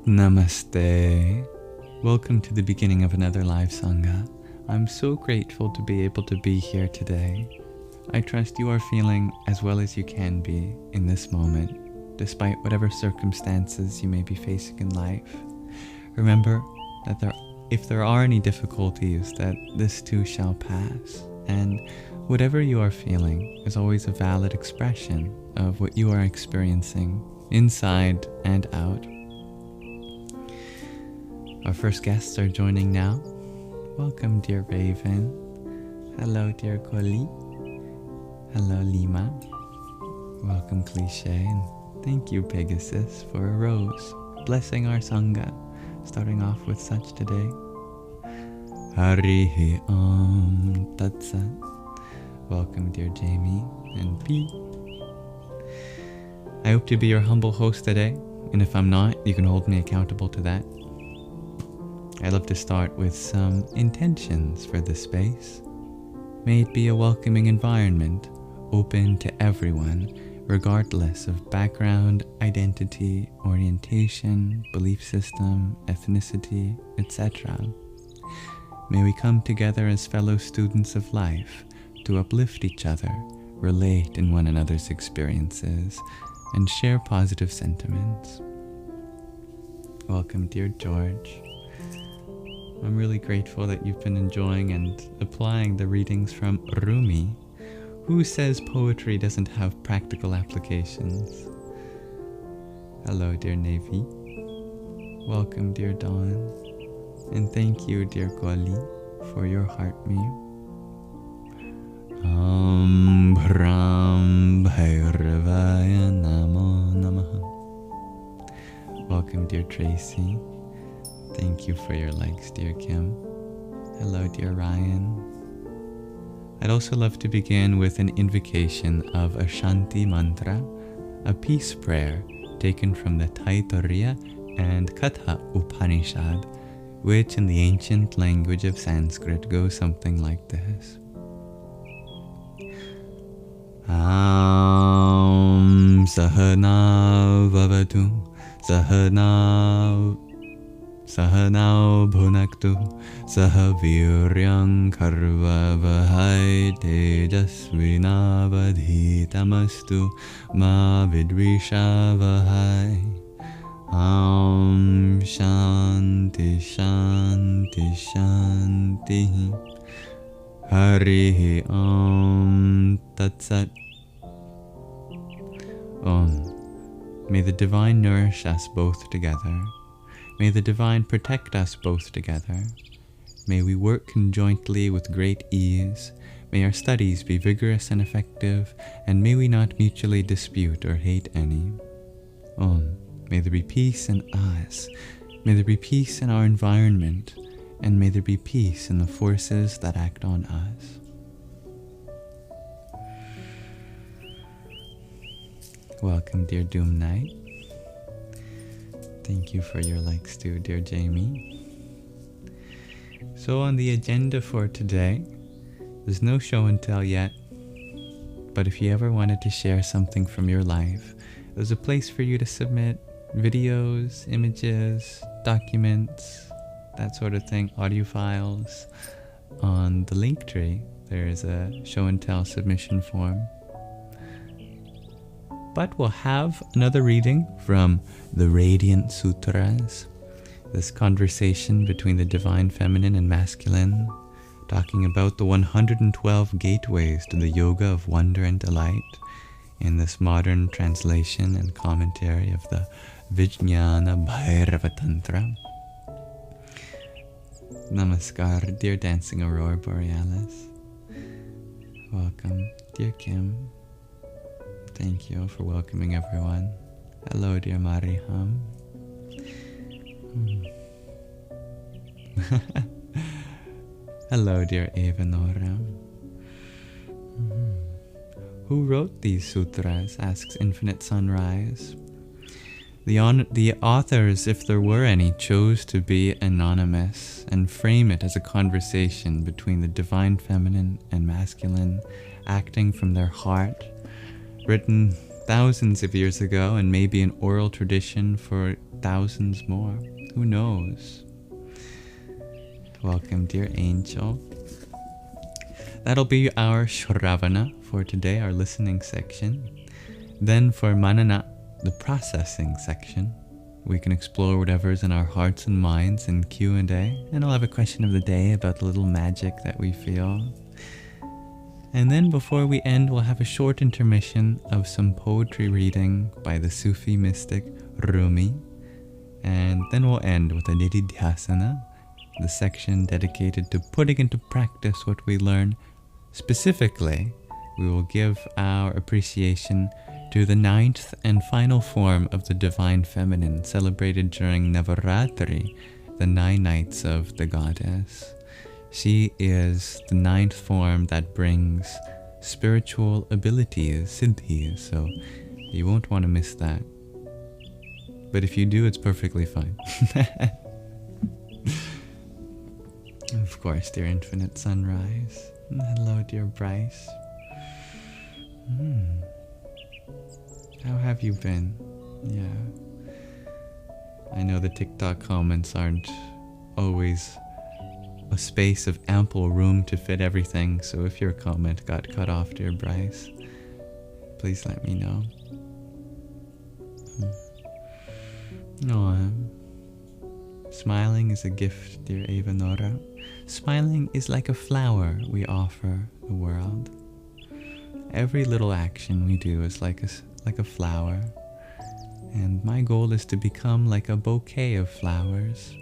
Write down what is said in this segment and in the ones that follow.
Namaste. Welcome to the beginning of another live Sangha. I'm so grateful to be able to be here today. I trust you are feeling as well as you can be in this moment, despite whatever circumstances you may be facing in life. Remember that if there are any difficulties, that this too shall pass, and whatever you are feeling is always a valid expression of what you are experiencing inside and out. Our first guests are joining now. Welcome, dear Raven. Hello, dear Koli. Hello, Lima. Welcome, Cliché. And thank you, Pegasus, for a rose, blessing our Sangha, starting off with such today. Harihi Om Tat Sat. Welcome, dear Jamie and P. I hope to be your humble host today, and if I'm not, you can hold me accountable to that. I'd love to start with some intentions for this space. May it be a welcoming environment, open to everyone, regardless of background, identity, orientation, belief system, ethnicity, etc. May we come together as fellow students of life to uplift each other, relate in one another's experiences, and share positive sentiments. Welcome, dear George. I'm really grateful that you've been enjoying and applying the readings from Rumi, who says poetry doesn't have practical applications. Hello, dear Navy. Welcome, dear Dawn. And thank you, dear Koli, for your heart me. Bhram Bhairavaya Namo Namaha. Welcome, dear Tracy. Thank you for your likes, dear Kim. Hello, dear Ryan. I'd also love to begin with an invocation of a Shanti mantra, a peace prayer taken from the Taittiriya and Katha Upanishad, which in the ancient language of Sanskrit goes something like this. Am Sahana Vavatu Sahanao Bhunaktu Sahaviryam Karvavahai Tejasvinavadhitamastu Ma Vidvishavahai. Om Shanti Shanti Shanti. Harihi Om Tat Sat. Om. May the Divine nourish us both together. May the Divine protect us both together. May we work conjointly with great ease. May our studies be vigorous and effective, and may we not mutually dispute or hate any. Om. May there be peace in us. May there be peace in our environment, and may there be peace in the forces that act on us. Welcome, dear Doom Knight. Thank you for your likes too, dear Jamie. So on the agenda for today, there's no show and tell yet, but if you ever wanted to share something from your life, there's a place for you to submit videos, images, documents, that sort of thing, audio files. On the link tree, there's a show and tell submission form. But we'll have another reading from the Radiant Sutras, this conversation between the Divine Feminine and Masculine, talking about the 112 gateways to the Yoga of Wonder and Delight in this modern translation and commentary of the Vijnana Bhairava Tantra. Namaskar, dear Dancing Aurora Borealis. Welcome, dear Kim. Thank you for welcoming everyone. Hello, dear Mariham. Hello, dear Evanora. Who wrote these sutras, asks Infinite Sunrise. The authors, if there were any, chose to be anonymous and frame it as a conversation between the Divine Feminine and Masculine, acting from their heart, written thousands of years ago and maybe an oral tradition for thousands more. Who knows? Welcome, dear angel. That'll be our Shravana for today, our listening section. Then for Manana, the processing section, we can explore whatever's in our hearts and minds in Q&A, and I'll have a question of the day about the little magic that we feel. And then before we end, we'll have a short intermission of some poetry reading by the Sufi mystic Rumi, and then we'll end with a Nididhyasana, the section dedicated to putting into practice what we learn. Specifically, we will give our appreciation to the 9th and final form of the Divine Feminine, celebrated during Navaratri, the 9 nights of the goddess. She is the 9th form that brings spiritual abilities, siddhis, so you won't want to miss that. But if you do, it's perfectly fine. Of course, dear Infinite Sunrise. Hello, dear Bryce. How have you been? Yeah. I know the TikTok comments aren't always a space of ample room to fit everything, so if your comment got cut off, dear Bryce, please let me know. Smiling is a gift, dear Eva Nora. Smiling is like a flower we offer the world. Every little action we do is like a flower, and my goal is to become like a bouquet of flowers.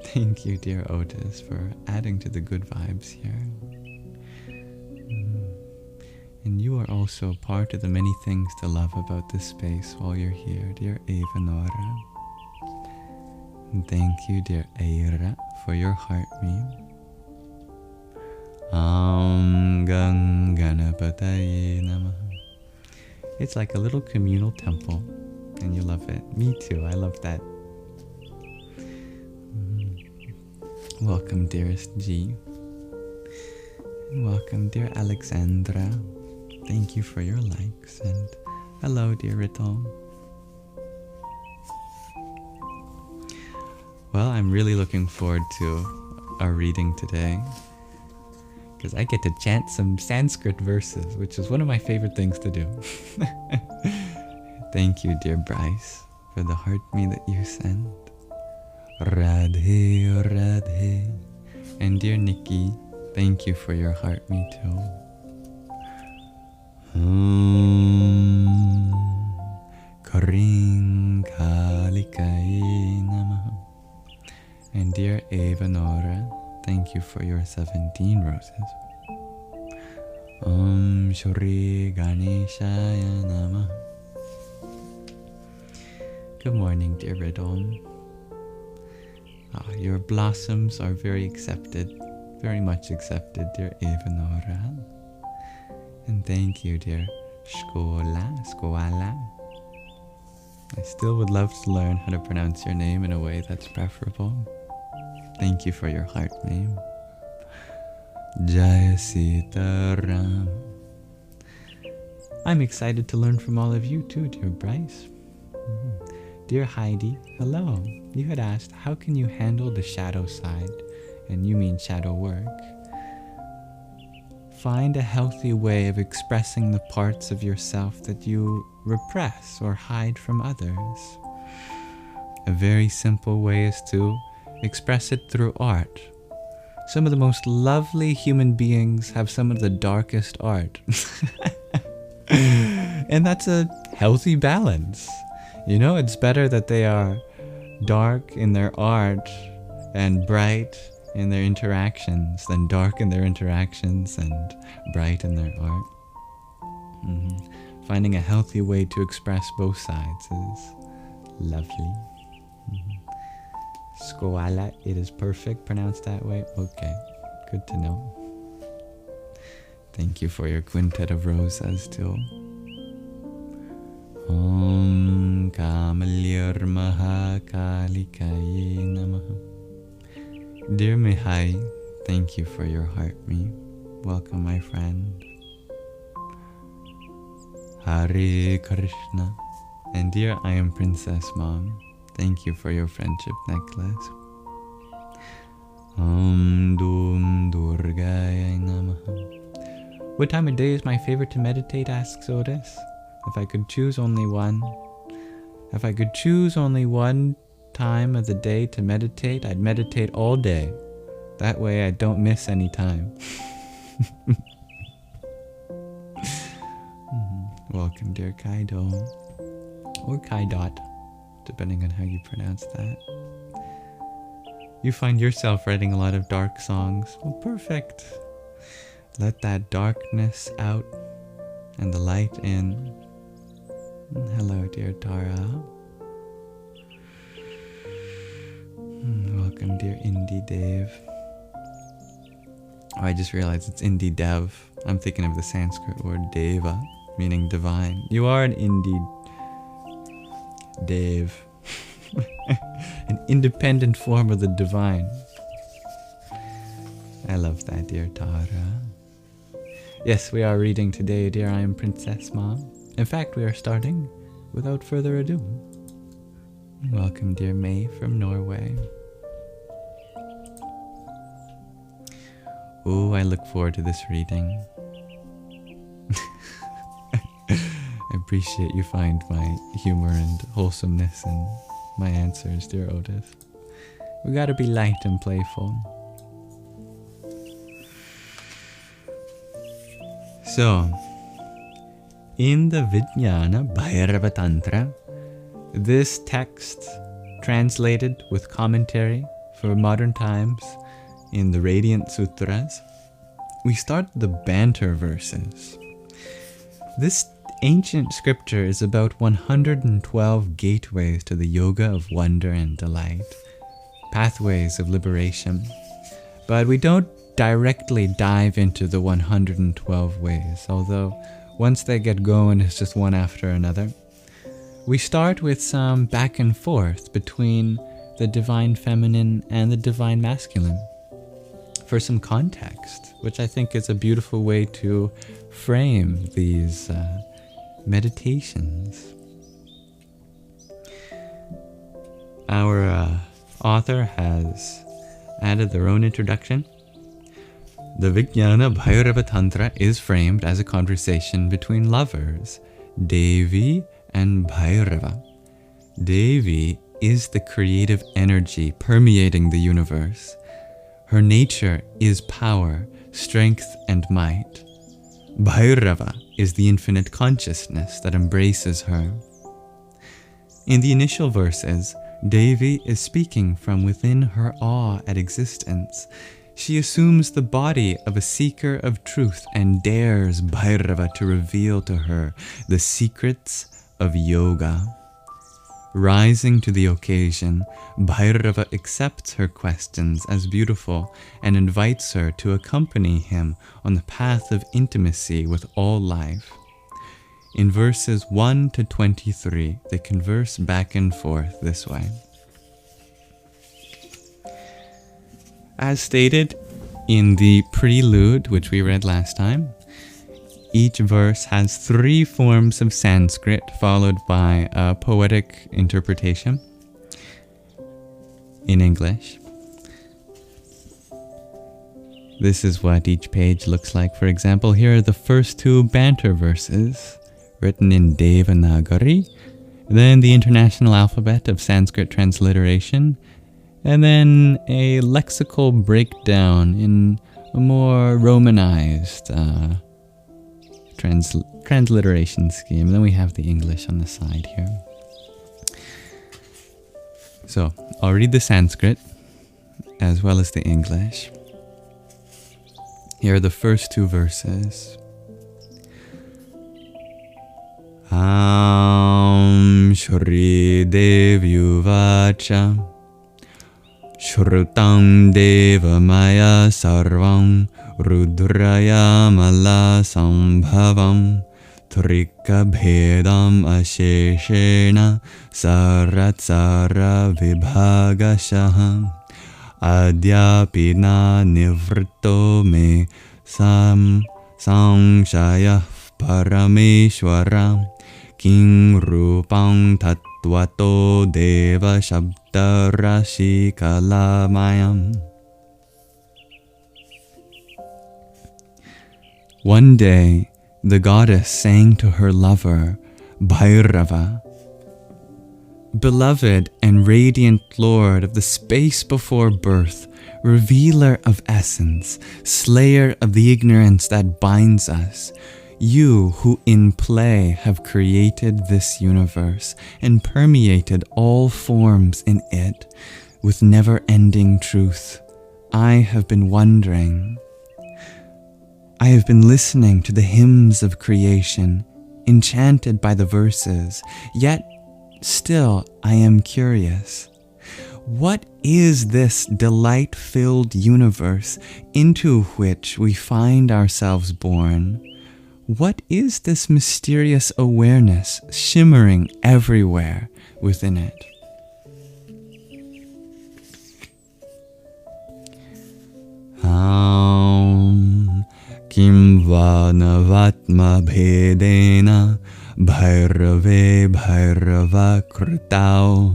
Thank you, dear Otis, for adding to the good vibes here. And you are also part of the many things to love about this space while you're here, dear Eva Nora. And thank you, dear Eira, for your heart meme. Ganganapataye Namaha. It's like a little communal temple, and you love it. Me too, I love that. Welcome, dearest G. And welcome, dear Alexandra. Thank you for your likes, and hello, dear Rital. Well, I'm really looking forward to our reading today, because I get to chant some Sanskrit verses, which is one of my favorite things to do. Thank you, dear Bryce, for the heart me that you sent. Radhe, Radhe. And dear Nikki, thank you for your heart me too. Karing Kalikaye Namaha. And dear Eva Nora, thank you for your 17 roses. Shri Ganeshaya Namaha. Good morning, dear Redon. Your blossoms are very accepted, very much accepted, dear Eva Nora. And thank you, dear Skoala. I still would love to learn how to pronounce your name in a way that's preferable. Thank you for your heart name. Jaya Sitaram. I'm excited to learn from all of you too, dear Bryce. Dear Heidi, hello. You had asked, how can you handle the shadow side? And you mean shadow work. Find a healthy way of expressing the parts of yourself that you repress or hide from others. A very simple way is to express it through art. Some of the most lovely human beings have some of the darkest art. And that's a healthy balance. You know, it's better that they are dark in their art and bright in their interactions than dark in their interactions and bright in their art. Finding a healthy way to express both sides is lovely. Skoala, it is perfect, pronounced that way? Okay, good to know. Thank you for your quintet of rosas too. Om Kamalyar Mahakalikaye Namaha. Dear Mihai, thank you for your heart me. Welcome, my friend. Hare Krishna, And dear I Am Princess Mom, thank you for your friendship necklace. Om Dum Durgaya Namaha. What time of day is my favorite to meditate, asks Otis. If I could choose only one. If I could choose only one time of the day to meditate, I'd meditate all day. That way I don't miss any time. Welcome, dear Kaido. Or Kaidot, depending on how you pronounce that. You find yourself writing a lot of dark songs. Well, perfect. Let that darkness out and the light in. Hello, dear Tara. Welcome, dear Indie Dave. Oh, I just realized it's Indie Dev. I'm thinking of the Sanskrit word Deva, meaning divine. You are an Indie Dev. An independent form of the divine. I love that, dear Tara. Yes, we are reading today, dear I Am Princess Mom. In fact, we are starting without further ado. Welcome, dear May from Norway. Oh, I look forward to this reading. I appreciate you find my humor and wholesomeness in my answers, dear Otis. We gotta be light and playful. So, in the Vijnana Bhairava Tantra, this text, translated with commentary for modern times in the Radiant Sutras, we start the Banter verses. This ancient scripture is about 112 gateways to the yoga of wonder and delight, pathways of liberation. But we don't directly dive into the 112 ways, although once they get going, it's just one after another. We start with some back and forth between the divine feminine and the divine masculine for some context, which I think is a beautiful way to frame these meditations. Our author has added their own introduction. The Vijnana Bhairava Tantra is framed as a conversation between lovers, Devi and Bhairava. Devi is the creative energy permeating the universe. Her nature is power, strength, and might. Bhairava is the infinite consciousness that embraces her. In the initial verses, Devi is speaking from within her awe at existence. She assumes the body of a seeker of truth and dares Bhairava to reveal to her the secrets of yoga. Rising to the occasion, Bhairava accepts her questions as beautiful and invites her to accompany him on the path of intimacy with all life. In verses 1 to 23, they converse back and forth this way. As stated in the prelude, which we read last time, each verse has 3 forms of Sanskrit followed by a poetic interpretation in English. This is what each page looks like. For example, here are the first 2 Banter verses written in Devanagari, then the International Alphabet of Sanskrit transliteration, and then a lexical breakdown in a more Romanized transliteration scheme. And then we have the English on the side here. So I'll read the Sanskrit as well as the English. Here are the first 2 verses. Am Shri Devyuvacha Shrutam Deva Maya Sarvam Rudraya Mala Sambhavam Trika Bhedam Asheshena Saratsara Vibhagashaham Adyapina Nivrto Me Samshaya Parameshwaram King Rupang Tattvato Deva Shabda Rashi Kalamayam. One day, the goddess sang to her lover, Bhairava, "Beloved and radiant Lord of the space before birth, revealer of essence, slayer of the ignorance that binds us, you who in play have created this universe and permeated all forms in it with never-ending truth, I have been wondering. I have been listening to the hymns of creation, enchanted by the verses, yet still I am curious. What is this delight-filled universe into which we find ourselves born? What is this mysterious awareness shimmering everywhere within it?" Kim va navatma bhedena bhairave bhairava krutau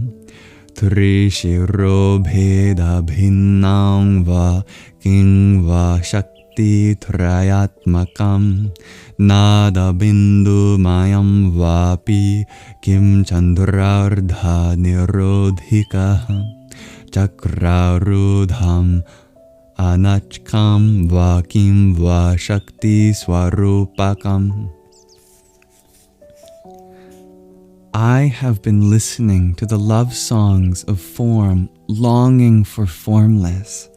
trishiro bheda bhinnam va king va shakti trayatmakam nada bindu mayam vapi kim chandrardha nirodhika chakrarudham anachkam va kim va shakti swarupakam. I have been listening to the love songs of form, longing for formless.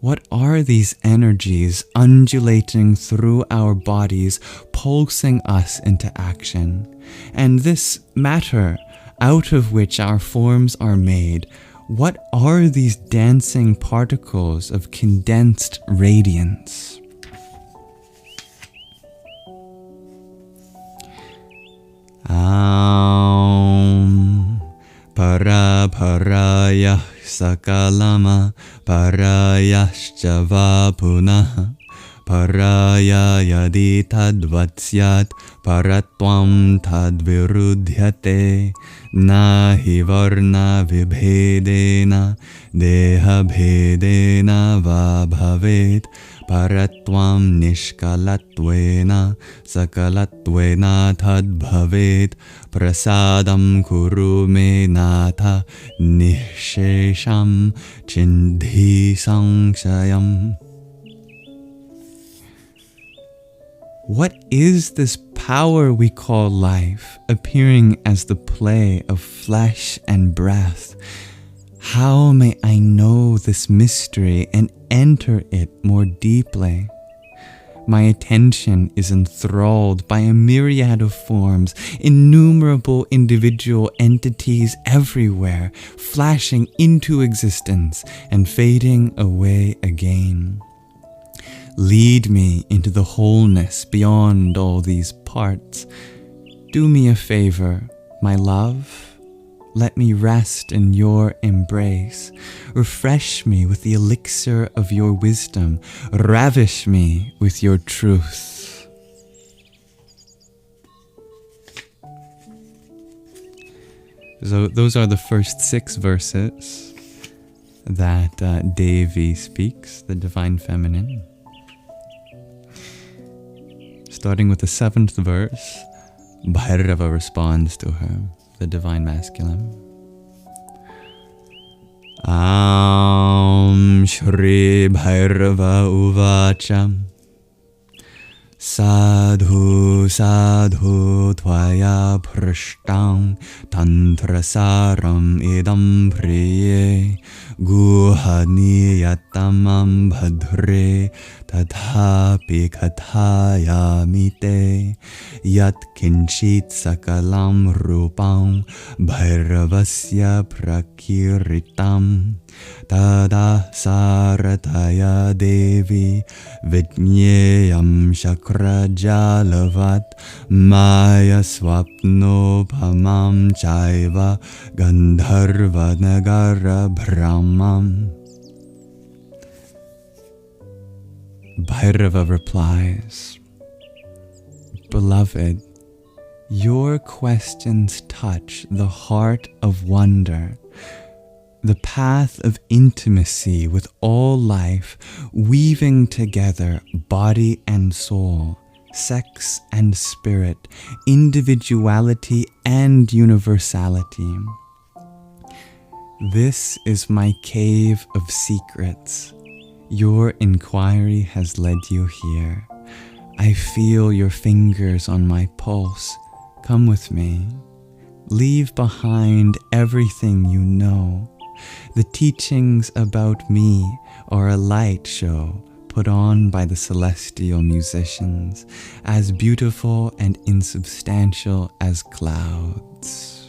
What are these energies undulating through our bodies, pulsing us into action? And this matter, out of which our forms are made, what are these dancing particles of condensed radiance? Para parayah sakalama parayascha va punah paraya yadi tadvatsyat paratvam tadvirudhyate nahi varna vibhedena deha bhedena va bhavet paratvam nishkalatvena sakalatvena tadbhavet prasadam kuru me natha nishesham chindhi saṅgshayam. What is this power we call life, appearing as the play of flesh and breath? How may I know this mystery and enter it more deeply? My attention is enthralled by a myriad of forms, innumerable individual entities everywhere, flashing into existence and fading away again. Lead me into the wholeness beyond all these parts. Do me a favor, my love. Let me rest in your embrace. Refresh me with the elixir of your wisdom. Ravish me with your truth. So those are the first 6 verses that Devi speaks, the Divine Feminine. Starting with the 7th verse, Bhairava responds to her, the Divine Masculine. Shri Bhairava Uvacham Sadhu sadhu tvaya prashtam Tantra saram idam priye Guhaniyatamam bhadre Tadhapi kathayamite Yat kinchit sakalam rupam Bhairavasya prakiritam Tada sarataya devi Vijnayam shakrajalavat Maya swapnopamam chaiva Gandharva nagara brahmam. Bhairava replies, "Beloved, Your questions touch the heart of wonder, the path of intimacy with all life, weaving together body and soul, sex and spirit, individuality and universality. This is my cave of secrets. Your inquiry has led you here. I feel your fingers on my pulse. Come with me. Leave behind everything you know. The teachings about me are a light show put on by the celestial musicians, as beautiful and insubstantial as clouds.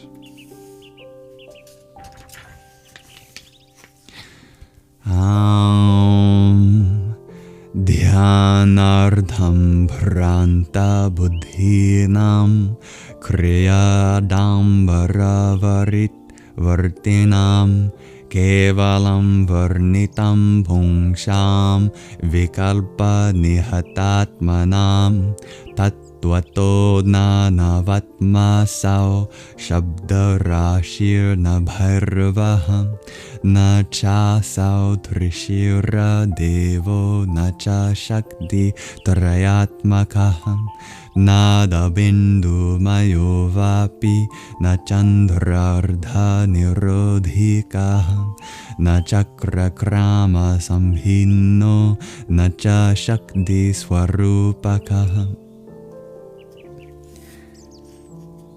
Dhyanardham pranta buddhinam kriyadambaravarit vartinam kevalam varnitam pungsham vikalpa nihatatmanam tattvato nanavatmasau shabdarashir na bhairavaham na cha sau trishira devo na cha shakti trayatmakaham nada bindu mayovapi na chandrardha nirodhikaham na chakra krama sambhinno na cha shakti swarupakaham.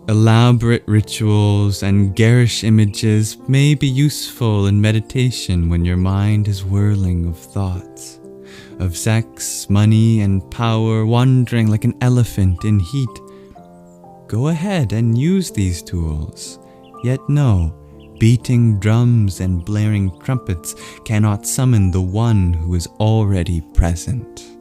Elaborate rituals and garish images may be useful in meditation when your mind is whirling of thoughts, of sex, money, and power wandering like an elephant in heat. Go ahead and use these tools. Yet no, beating drums and blaring trumpets cannot summon the one who is already present.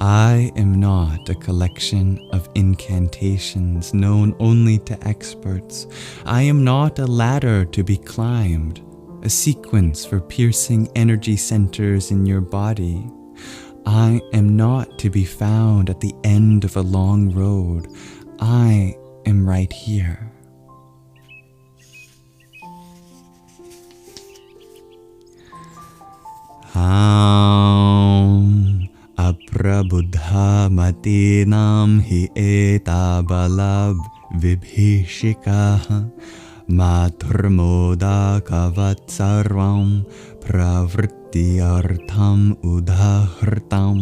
I am not a collection of incantations known only to experts. I am not a ladder to be climbed, a sequence for piercing energy centers in your body. I am not to be found at the end of a long road. I am right here. Aprabuddha matinam hi etabalab vibhishikaha maturmoda kavat sarvam pravrittiyartham udahrtam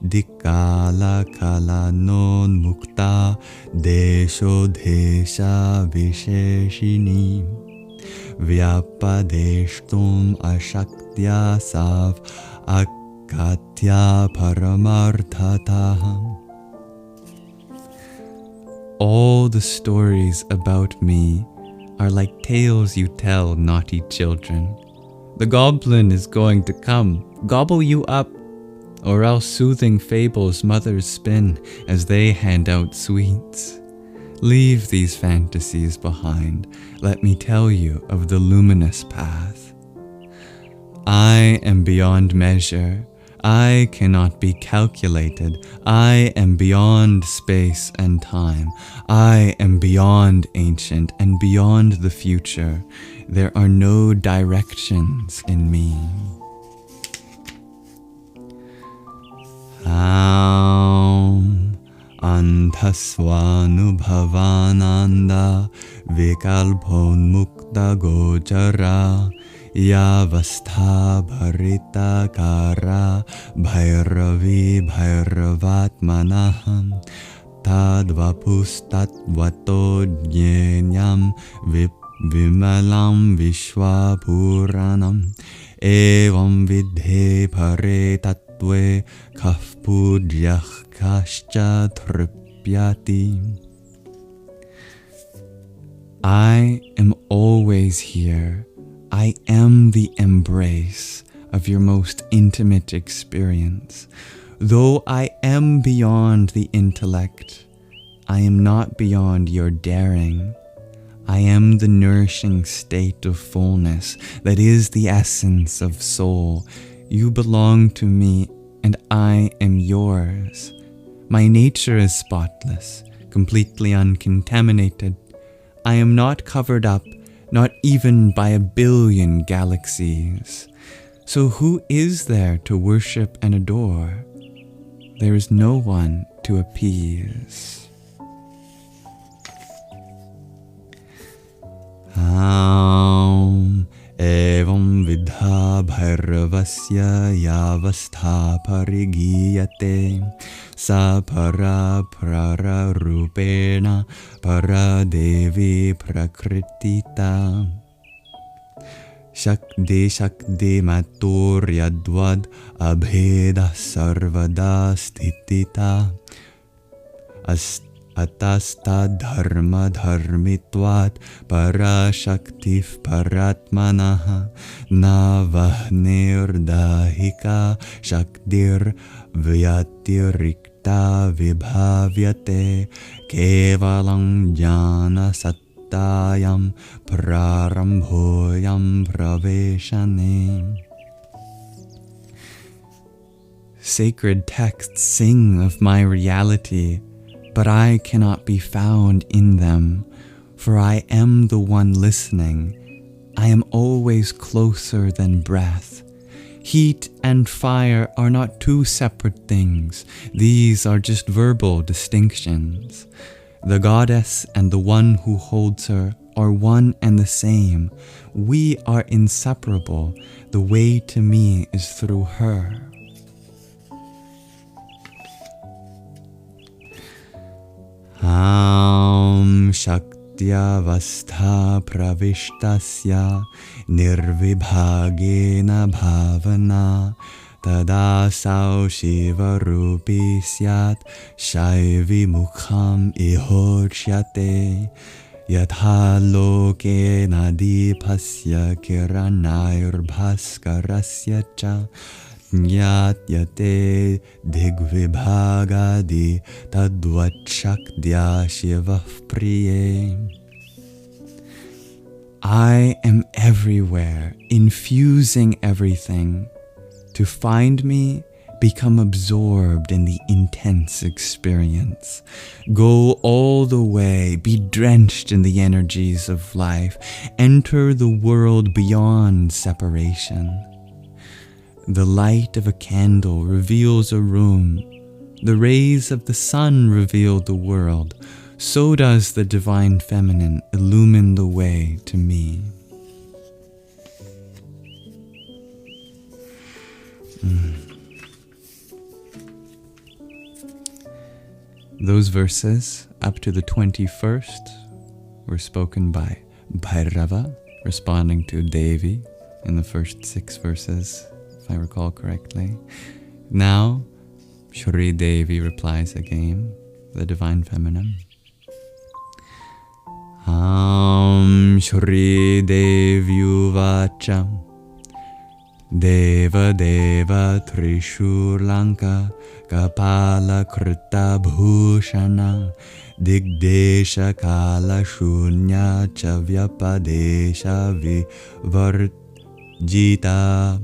dikala kala non mukta desho desha visheshini vyapadeshtum ashaktya sav Katya Paramarthataham. All the stories about me are like tales you tell naughty children. The goblin is going to come, gobble you up, or else soothing fables mothers spin as they hand out sweets. Leave these fantasies behind. Let me tell you of the luminous path. I am beyond measure. I cannot be calculated. I am beyond space and time. I am beyond ancient and beyond the future. There are no directions in me. Antasvanubhavananda vikalponmukta gojara Yavastha bharita kara bhairavi bhairavatmanaham tadvapustatvato jnanyam vimalam vishwapuranam evam vidhe pare tatve kafpudyah kascha tripyati. I am always here. I am the embrace of your most intimate experience. Though I am beyond the intellect, I am not beyond your daring. I am the nourishing state of fullness that is the essence of soul. You belong to me and I am yours. My nature is spotless. completely uncontaminated. I am not covered up, not even by 1 billion galaxies. So who is there to worship and adore? There is no one to appease. Evam vidha bhairavasya yavastha parigiyate sa para prara rupena para devi prakritita shakti matur yadvad abheda sarvada stitita Atasta dharma dharmitvat parashaktif paratmanaha navahnir-dahika shaktir vyatirikta vibhavyate kevalang jnana sattayam prarambhoyam praveshane. Sacred texts sing of my reality, but I cannot be found in them, for I am the one listening. I am always closer than breath. Heat and fire are not two separate things. These are just verbal distinctions. The goddess and the one who holds her are one and the same. We are inseparable. The way to me is through her. Shaktya-vastha pravishtasya nirvibhagena bhavana tadasau shiva-rupi syat shaivi mukham ihochyate yatha loke nadipasya kiranair-bhaskarasya cha Jnātyate digvibhagadi tadvachakdya shiva priye. I am everywhere, infusing everything. To find me, become absorbed in the intense experience. Go all the way, be drenched in the energies of life. Enter the world beyond separation. The light of a candle reveals a room. The rays of the sun reveal the world. So does the Divine Feminine illumine the way to me. Those verses up to the 21st were spoken by Bhairava, responding to Devi in the first 6 verses. I recall correctly. Now, Shri Devi replies again, the Divine Feminine. Shri Devi Uvacha Deva Deva Trishulanka Kapala Krita Bhushana Digdesha Kala Shunya Chavyapadesha Vivarjita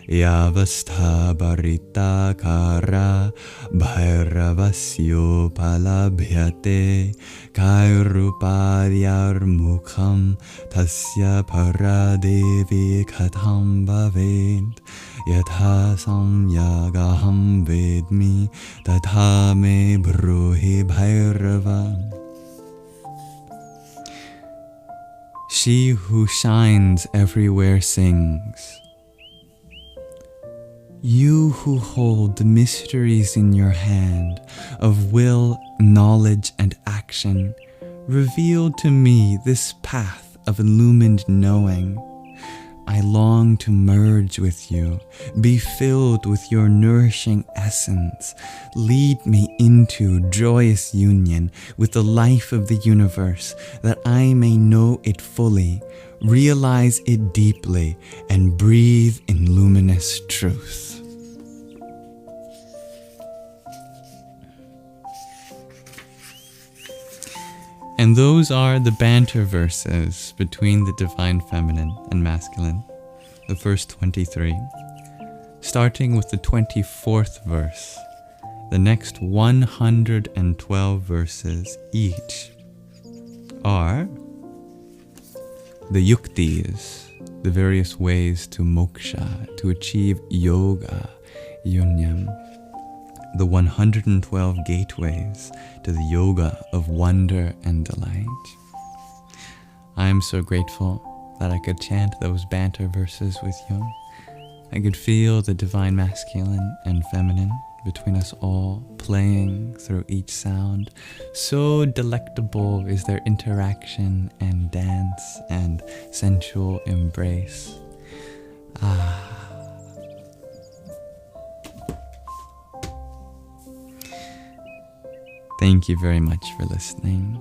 Yavastha Bharita Kara Bhairavasyo Palabhyate Kairuparyar Mukham Tasya Paradevi Katham Bhaved Yatha Samyagaham Vedmi Tatha Me Bruhi Bhairava. She who shines everywhere sings. You who hold the mysteries in your hand of will, knowledge, and action, reveal to me this path of illumined knowing. I long to merge with you, be filled with your nourishing essence. Lead me into joyous union with the life of the universe, that I may know it fully, realize it deeply, and breathe in luminous truth. And those are the banter verses between the Divine Feminine and Masculine, the first 23, starting with the 24th verse. The next 112 verses each are the yuktis, the various ways to moksha, to achieve yoga, yunyam, the 112 gateways to the yoga of wonder and delight. I am so grateful that I could chant those banter verses with you. I could feel the divine masculine and feminine between us all playing through each sound. So delectable is their interaction and dance and sensual embrace. Thank you very much for listening.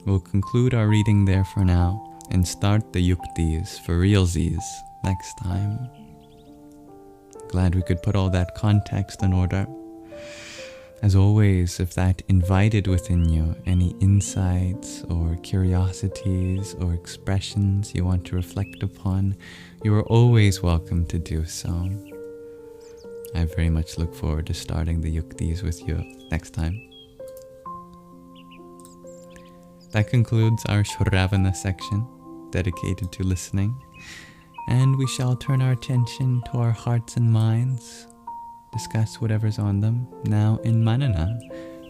We'll conclude our reading there for now and start the yuktis for realsies next time. Glad we could put all that context in order. As always, if that invited within you any insights or curiosities or expressions you want to reflect upon, you are always welcome to do so. I very much look forward to starting the yuktis with you next time. That concludes our Shravana section, dedicated to listening, and we shall turn our attention to our hearts and minds, discuss whatever's on them, now in Manana,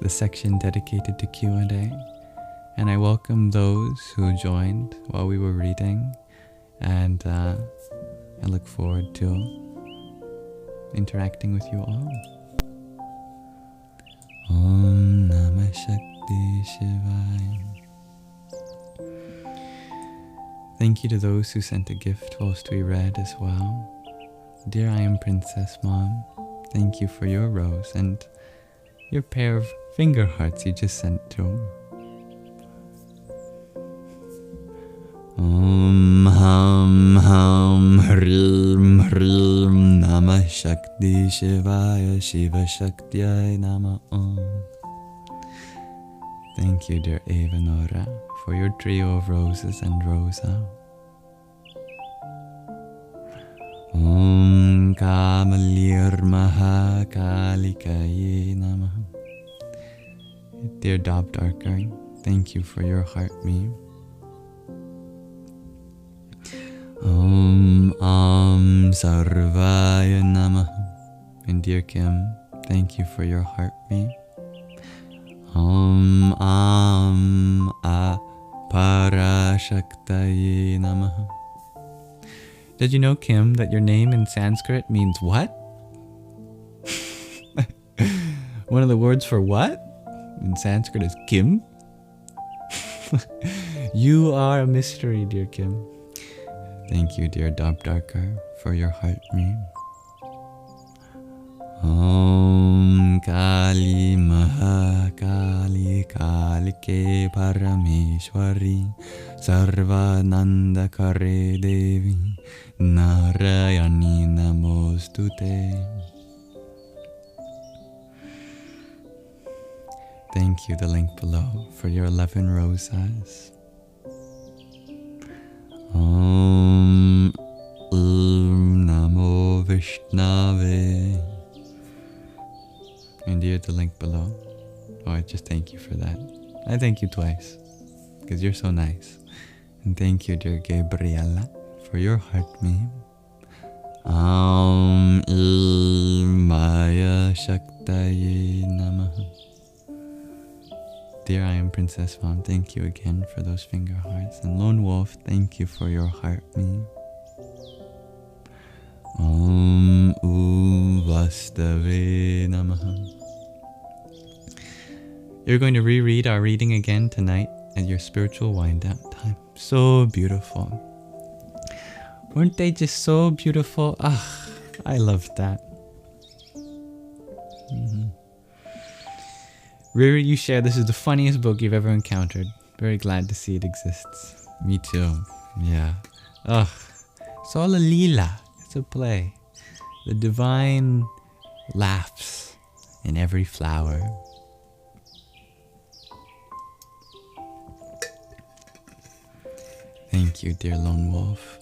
the section dedicated to Q&A, and I welcome those who joined while we were reading, and I look forward to interacting with you all. Om Namah Shakti Shivaya. Thank you to those who sent a gift whilst we read as well. Dear I Am Princess Mom, thank you for your rose and your pair of finger hearts you just sent too. Om Ham Ham Hrim Hrim Namah Shakti Shivaya Shiva Shaktiyai Nama Om. Thank you, dear Eva Nora, for your trio of roses and Rosa. Om Kamalir Mahakalikaye Namaha. Dear Dob Darker, thank you for your heart me. Om Sarvaya Namaha. And dear Kim, thank you for your heart me. Om Parashaktaye Namaha. Did you know, Kim, that your name in Sanskrit means what? One of the words for what in Sanskrit is Kim. You are a mystery, dear Kim. Thank you, dear Dob Darker, for your heart me. Om Kali Mahakali Kalike Parameshwari Sarvananda Kare Devi Narayani Namostute. Thank you, the link below, for your 11 rosas. Om Namo Vishnave. And dear, the link below. Oh, I just thank you for that. I thank you twice, because you're so nice. And thank you, dear Gabriella, for your heart meme. Om Maya Shaktaye Namaha. Dear I Am Princess Mom, thank you again for those finger hearts. And Lone Wolf, thank you for your heart meme. Om Vastave Namaha. You're going to reread our reading again tonight at your spiritual wind-down time. So beautiful. Weren't they just so beautiful? Ah, I loved that. Riri, you share this is the funniest book you've ever encountered. Very glad to see it exists. Me too. Yeah. Ugh. It's all a leela. It's a play. The divine laughs in every flower. Thank you, dear Lone Wolf,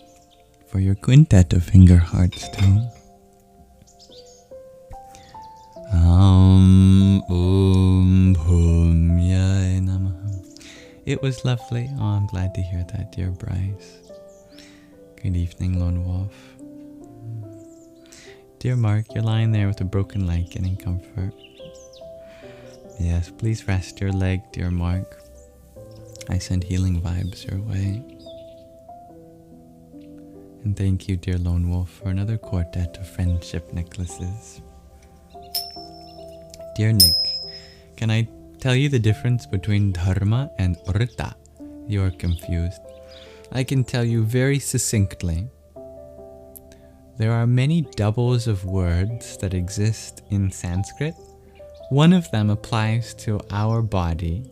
for your quintet of finger hearts too. Bhumyai Namaha. It was lovely. Oh, I'm glad to hear that, dear Bryce. Good evening, Lone Wolf. Dear Mark, you're lying there with a broken leg, getting comfort. Yes, please rest your leg, dear Mark. I send healing vibes your way. And thank you, dear Lone Wolf, for another quartet of friendship necklaces. Dear Nick, can I tell you the difference between Dharma and Rta? You're confused. I can tell you very succinctly. There are many doubles of words that exist in Sanskrit. One of them applies to our body.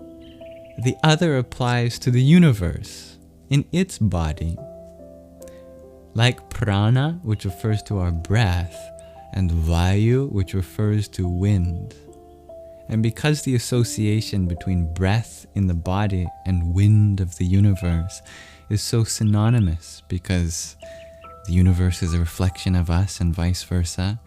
The other applies to the universe in its body. Like prana, which refers to our breath, and vayu, which refers to wind. And because the association between breath in the body and wind of the universe is so synonymous, because the universe is a reflection of us and vice versa,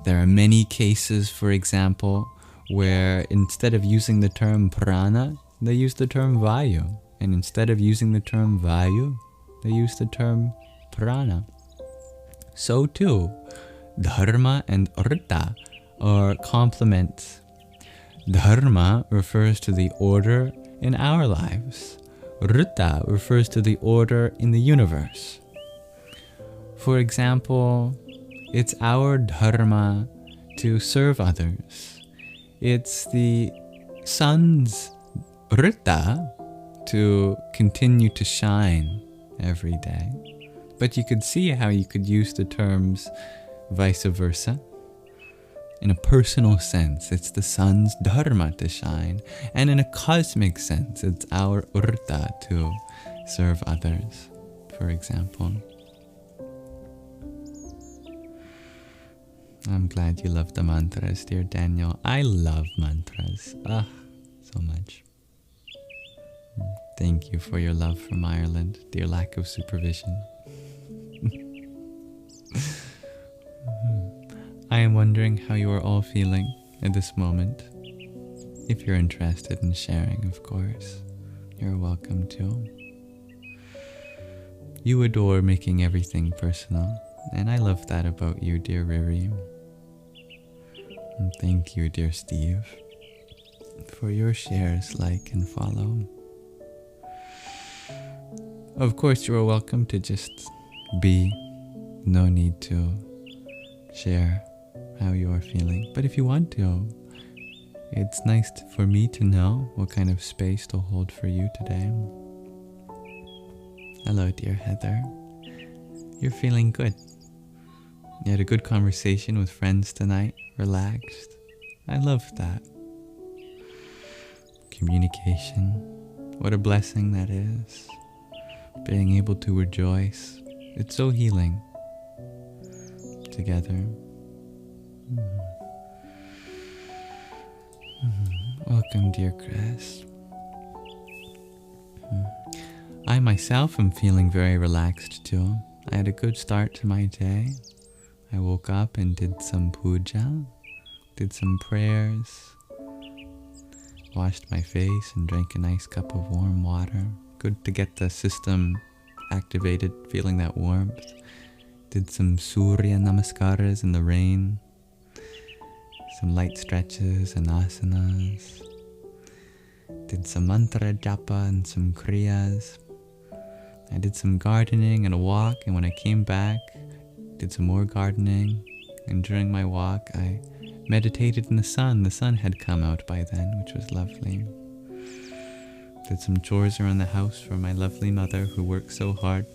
there are many cases, for example, where instead of using the term prana, they use the term vayu. And instead of using the term vayu, they use the term prana. So too, Dharma and Rta are complements. Dharma refers to the order in our lives. Rta refers to the order in the universe. For example, it's our dharma to serve others. It's the sun's Rta to continue to shine every day. But you could see how you could use the terms vice versa. In a personal sense, it's the sun's dharma to shine. And in a cosmic sense, it's our Rta to serve others, for example. I'm glad you love the mantras, dear Daniel. I love mantras. So much. Thank you for your love from Ireland, dear lack of supervision. I am wondering how you are all feeling at this moment. If you're interested in sharing, of course, you're welcome to. You adore making everything personal, and I love that about you, dear Riri. And thank you, dear Steve, for your shares, like and follow. Of course, you are welcome to just be. No need to share how you are feeling. But if you want to, it's nice for me to know what kind of space to hold for you today. Hello, dear Heather. You're feeling good. You had a good conversation with friends tonight, relaxed. I love that. Communication. What a blessing that is. Being able to rejoice. It's so healing. Together. Welcome, dear Chris. I myself am feeling very relaxed too. I had a good start to my day. I woke up and did some puja, did some prayers, washed my face and drank a nice cup of warm water. Good to get the system activated, feeling that warmth. Did some Surya Namaskaras in the rain, some light stretches and asanas. Did some mantra japa and some kriyas. I did some gardening and a walk, and when I came back, did some more gardening. And during my walk, I meditated in the sun. The sun had come out by then, which was lovely. Did some chores around the house for my lovely mother who works so hard.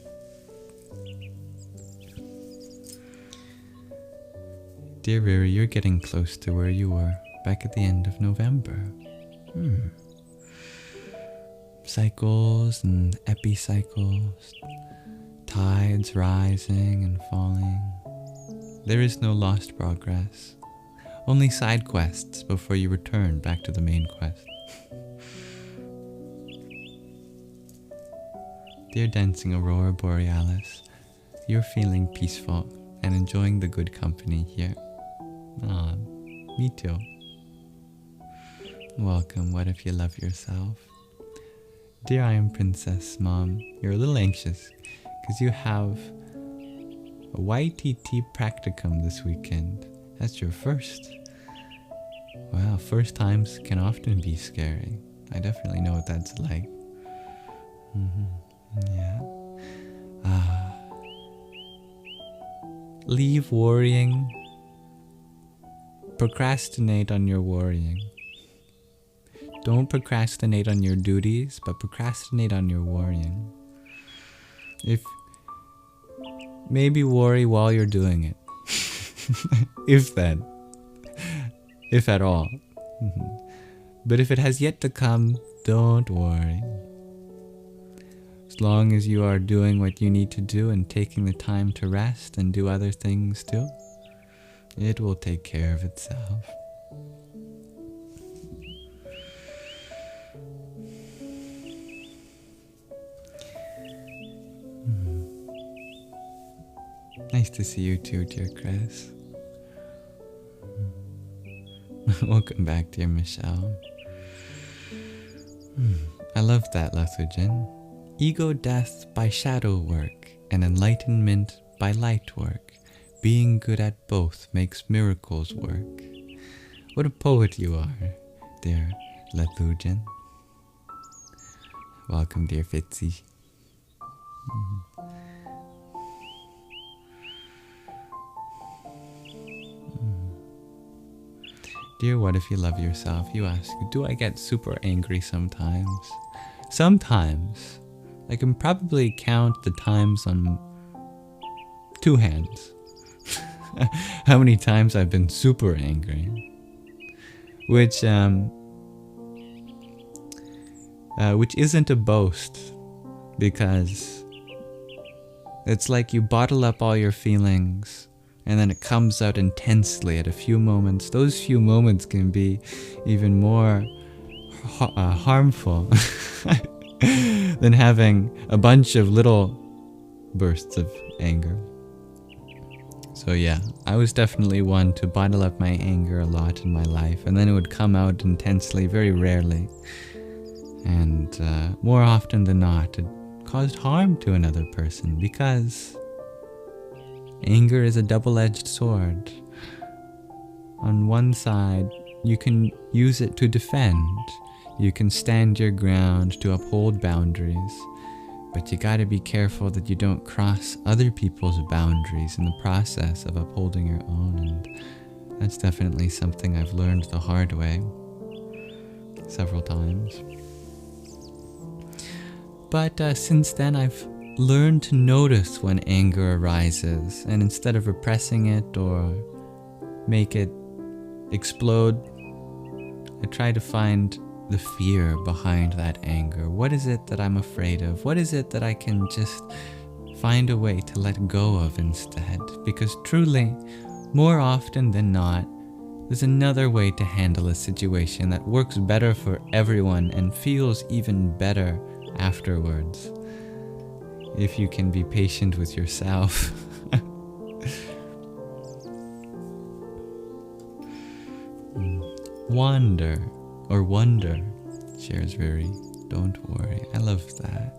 Dear Riri, you're getting close to where you were back at the end of November. Cycles and epicycles, tides rising and falling. There is no lost progress, only side quests before you return back to the main quest. Dear Dancing Aurora Borealis, you're feeling peaceful and enjoying the good company here. Me too. Welcome, what if you love yourself? Dear I Am Princess Mom, you're a little anxious because you have a YTT practicum this weekend. That's your first. Wow, first times can often be scary. I definitely know what that's like. Yeah. Leave worrying. Procrastinate on your worrying. Don't procrastinate on your duties, but procrastinate on your worrying. Maybe worry while you're doing it. If at all. But if it has yet to come, don't worry. As long as you are doing what you need to do and taking the time to rest and do other things too, it will take care of itself. Nice to see you too, dear Chris. Welcome back, dear Michelle. I love that, Lathujan. Ego death by shadow work and enlightenment by light work. Being good at both makes miracles work. What a poet you are, dear Lathujan. Welcome, dear Fitzy. Dear What If You Love Yourself, you ask, do I get super angry sometimes? Sometimes. I can probably count the times on 2 hands. How many times I've been super angry. Which isn't a boast, because it's like you bottle up all your feelings and then it comes out intensely at a few moments. Those few moments can be even more harmful than having a bunch of little bursts of anger. So yeah, I was definitely one to bottle up my anger a lot in my life, and then it would come out intensely, very rarely. And more often than not, it caused harm to another person, because anger is a double-edged sword. On one side, you can use it to defend. You can stand your ground to uphold boundaries. But you gotta be careful that you don't cross other people's boundaries in the process of upholding your own. And that's definitely something I've learned the hard way several times. But since then, I've learned to notice when anger arises, and instead of repressing it or make it explode, I try to find the fear behind that anger. What is it that I'm afraid of? What is it that I can just find a way to let go of instead? Because truly, more often than not, there's another way to handle a situation that works better for everyone and feels even better afterwards. If you can be patient with yourself. Wander or wonder, shares very, don't worry. I love that.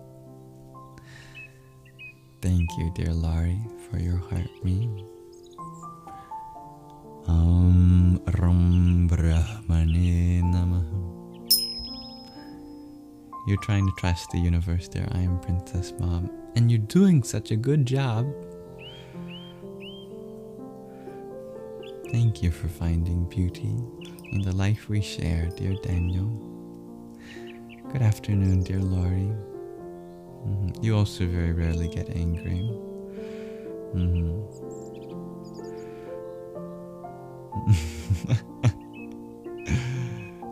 Thank you, dear Laurie, for your heart meme. Ram Brahmane Namaha. You're trying to trust the universe, dear I Am Princess Mom, and you're doing such a good job. Thank you for finding beauty in the life we share, dear Daniel. Good afternoon, dear Laurie. You also very rarely get angry.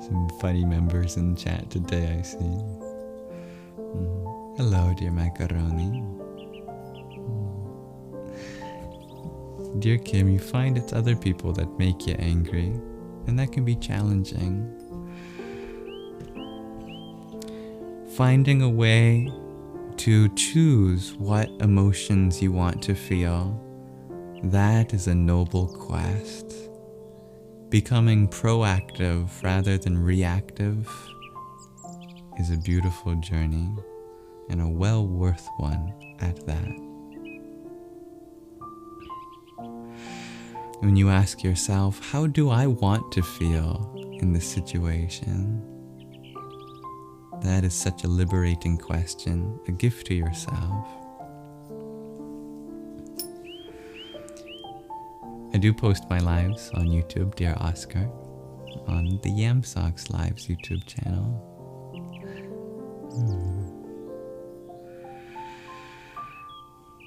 Some funny members in the chat today, I see. Hello, dear Macaroni. Dear Kim, you find it's other people that make you angry, and that can be challenging. Finding a way to choose what emotions you want to feel, that is a noble quest. becoming proactive rather than reactive is a beautiful journey, and a well worth one at that. When you ask yourself, how do I want to feel in this situation? That is such a liberating question, a gift to yourself. I do post my lives on YouTube, Dear Oscar, on the Yamsox Lives YouTube channel.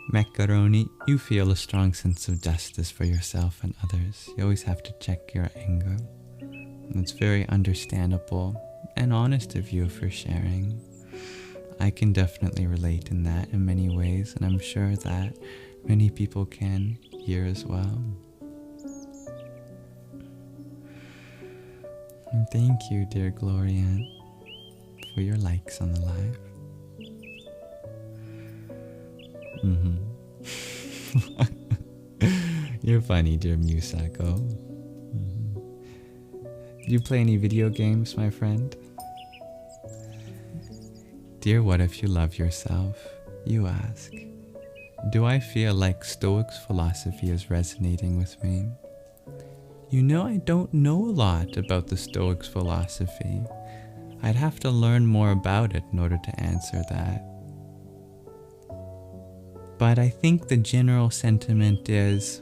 Macaroni, you feel a strong sense of justice for yourself and others. You always have to check your anger. It's very understandable and honest of you for sharing. I can definitely relate in that in many ways, and I'm sure that many people can here as well. And thank you, dear Glorian, for your likes on the live. You're funny, dear Musako. Do you play any video games, my friend? Dear What If You Love Yourself, you ask, do I feel like Stoics philosophy is resonating with me? You know, I don't know a lot about the Stoics philosophy. I'd have to learn more about it in order to answer that. But I think the general sentiment is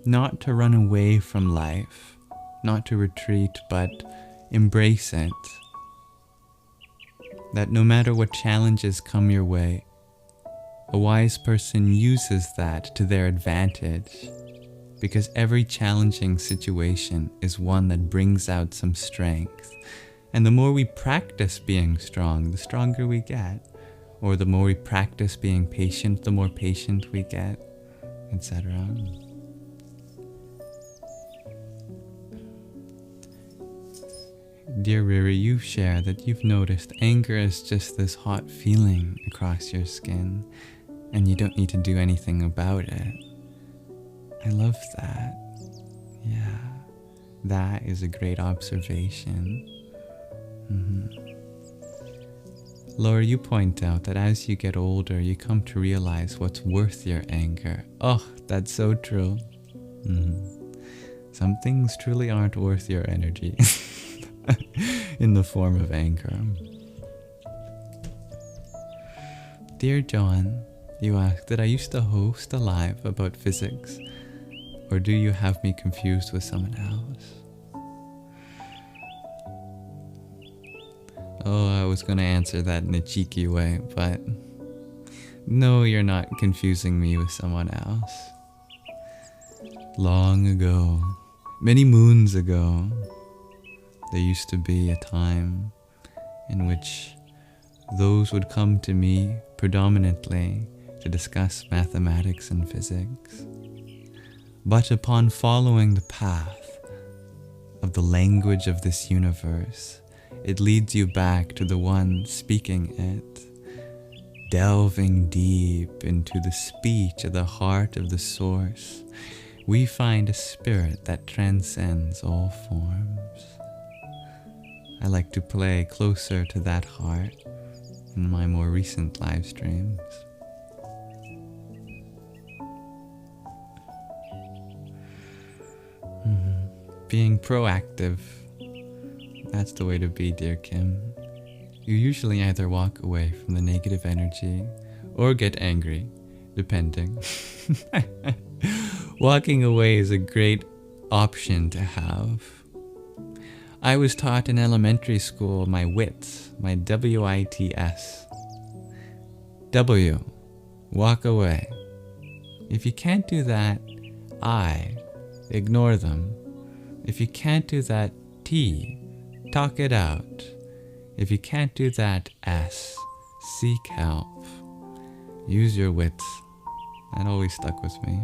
not to run away from life, not to retreat, but embrace it. That no matter what challenges come your way, a wise person uses that to their advantage, because every challenging situation is one that brings out some strength. And the more we practice being strong, the stronger we get. Or the more we practice being patient, the more patient we get, etc. Dear Riri, you share that you've noticed anger is just this hot feeling across your skin, and you don't need to do anything about it. I love that. Yeah, that is a great observation. Laura, you point out that as you get older, you come to realize what's worth your anger. Oh, that's so true. Some things truly aren't worth your energy in the form of anger. Dear John, you ask, did I used to host a live about physics, or do you have me confused with someone else? Oh, I was going to answer that in a cheeky way, but no, you're not confusing me with someone else. Long ago, many moons ago, there used to be a time in which those would come to me predominantly to discuss mathematics and physics. But upon following the path of the language of this universe, it leads you back to the one speaking it, delving deep into the speech of the heart of the source. We find a spirit that transcends all forms. I like to play closer to that heart in my more recent live streams. Being proactive, that's the way to be, dear Kim. You usually either walk away from the negative energy or get angry, depending. Walking away is a great option to have. I was taught in elementary school my WITS, my W-I-T-S. W, walk away. If you can't do that, I, ignore them. If you can't do that, T, talk it out. If you can't do that, S, seek help. Use your wits. That always stuck with me.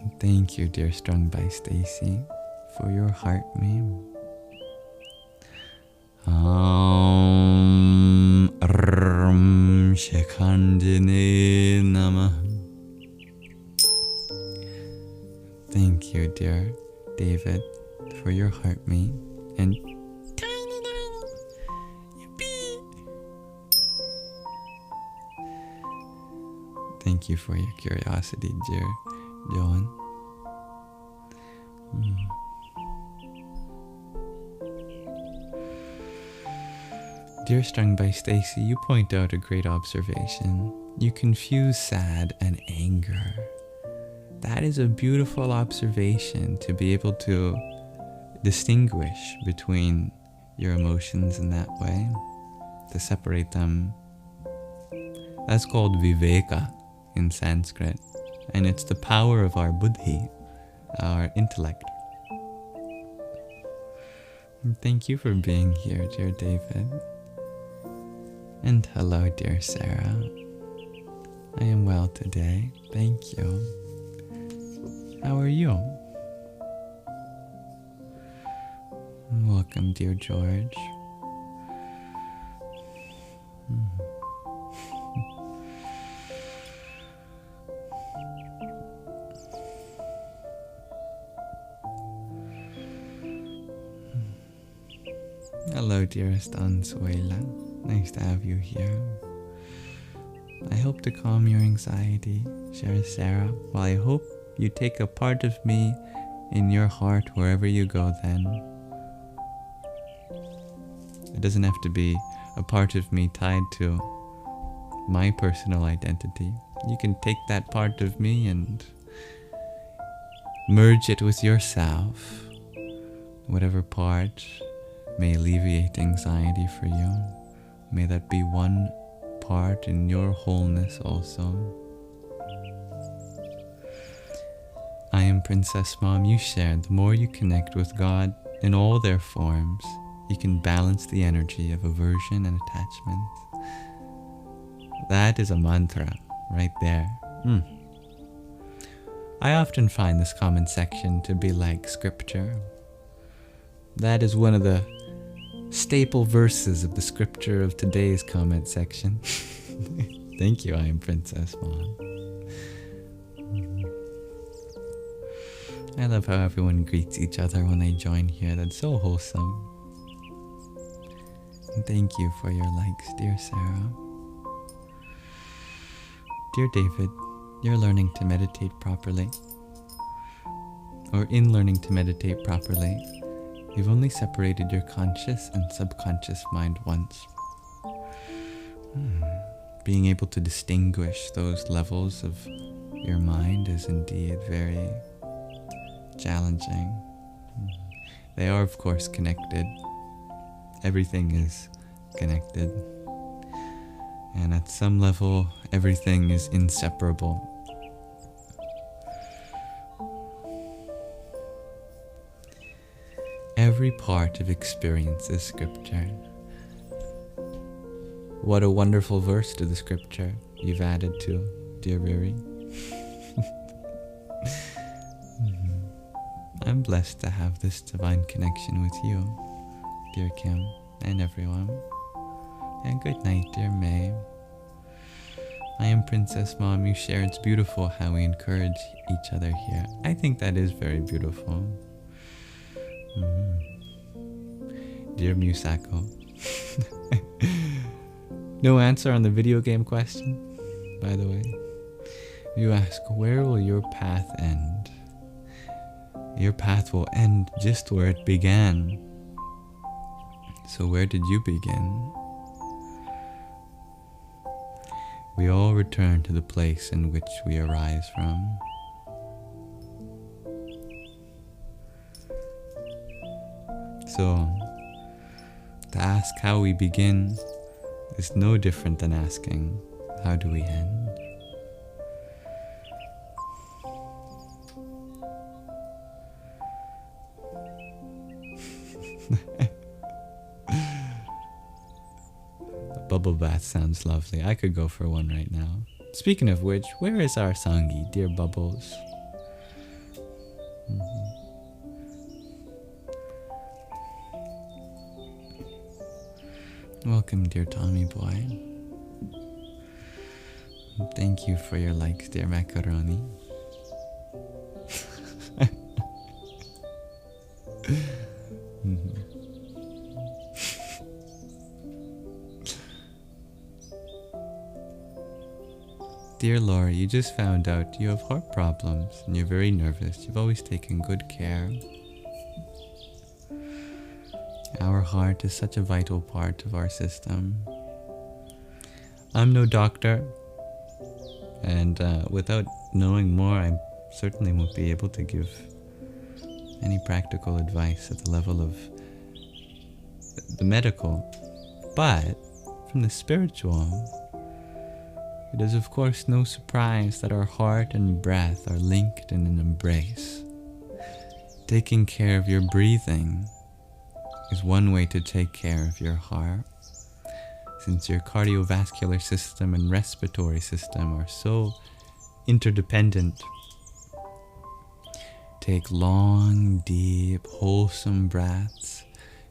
And thank you, dear Strung by Stacy, for your heart meme. Shekhandine Namah. you, dear David, for your heartmeat and thank you for your curiosity, dear John. Dear Strung by Stacy, you point out a great observation. You confuse sad and anger. That is a beautiful observation, to be able to distinguish between your emotions in that way, to separate them. That's called viveka in Sanskrit, and it's the power of our buddhi, our intellect. And thank you for being here, dear David. And hello, dear Sarah. I am well today, thank you. How are you? Welcome, dear George. Hello, dearest Ansuela. Nice to have you here. I hope to calm your anxiety, shares Sarah. Well, I hope you take a part of me in your heart wherever you go then. It doesn't have to be a part of me tied to my personal identity. You can take that part of me and merge it with yourself. Whatever part may alleviate anxiety for you, may that be one part in your wholeness also. I am Princess Mom. You shared, the more you connect with God in all their forms, you can balance the energy of aversion and attachment. That is a mantra right there. I often find this comment section to be like scripture. That is one of the staple verses of the scripture of today's comment section. Thank you, I am Princess Mom. I love how everyone greets each other when they join here. That's so wholesome. And thank you for your likes, dear Sarah. Dear David, you're learning to meditate properly. Or in learning to meditate properly, you've only separated your conscious and subconscious mind once. Being able to distinguish those levels of your mind is indeed very challenging. They are, of course, connected. Everything is connected. And at some level, everything is inseparable. Every part of experience is scripture. What a wonderful verse to the scripture you've added to, dear Riri. I'm blessed to have this divine connection with you, dear Kim, and everyone. And good night, dear May. I am Princess Mom. You share. It's beautiful how we encourage each other here. I think that is very beautiful. Dear Musako. No answer on the video game question, by the way. You ask, where will your path end? Your path will end just where it began. So where did you begin? We all return to the place in which we arise from. So, to ask how we begin is no different than asking, how do we end? A bubble bath sounds lovely. I could go for one right now. Speaking of which, where is our Sanghi, dear Bubbles? Welcome, dear Tommy boy. Thank you for your likes, dear Macaroni. Mhm. Dear Laura, you just found out you have heart problems and you're very nervous. You've always taken good care. Our heart is such a vital part of our system. I'm no doctor, and without knowing more, I certainly won't be able to give any practical advice at the level of the medical. But from the spiritual, it is of course no surprise that our heart and breath are linked in an embrace. Taking care of your breathing is one way to take care of your heart, since your cardiovascular system and respiratory system are so interdependent. Take long, deep, wholesome breaths.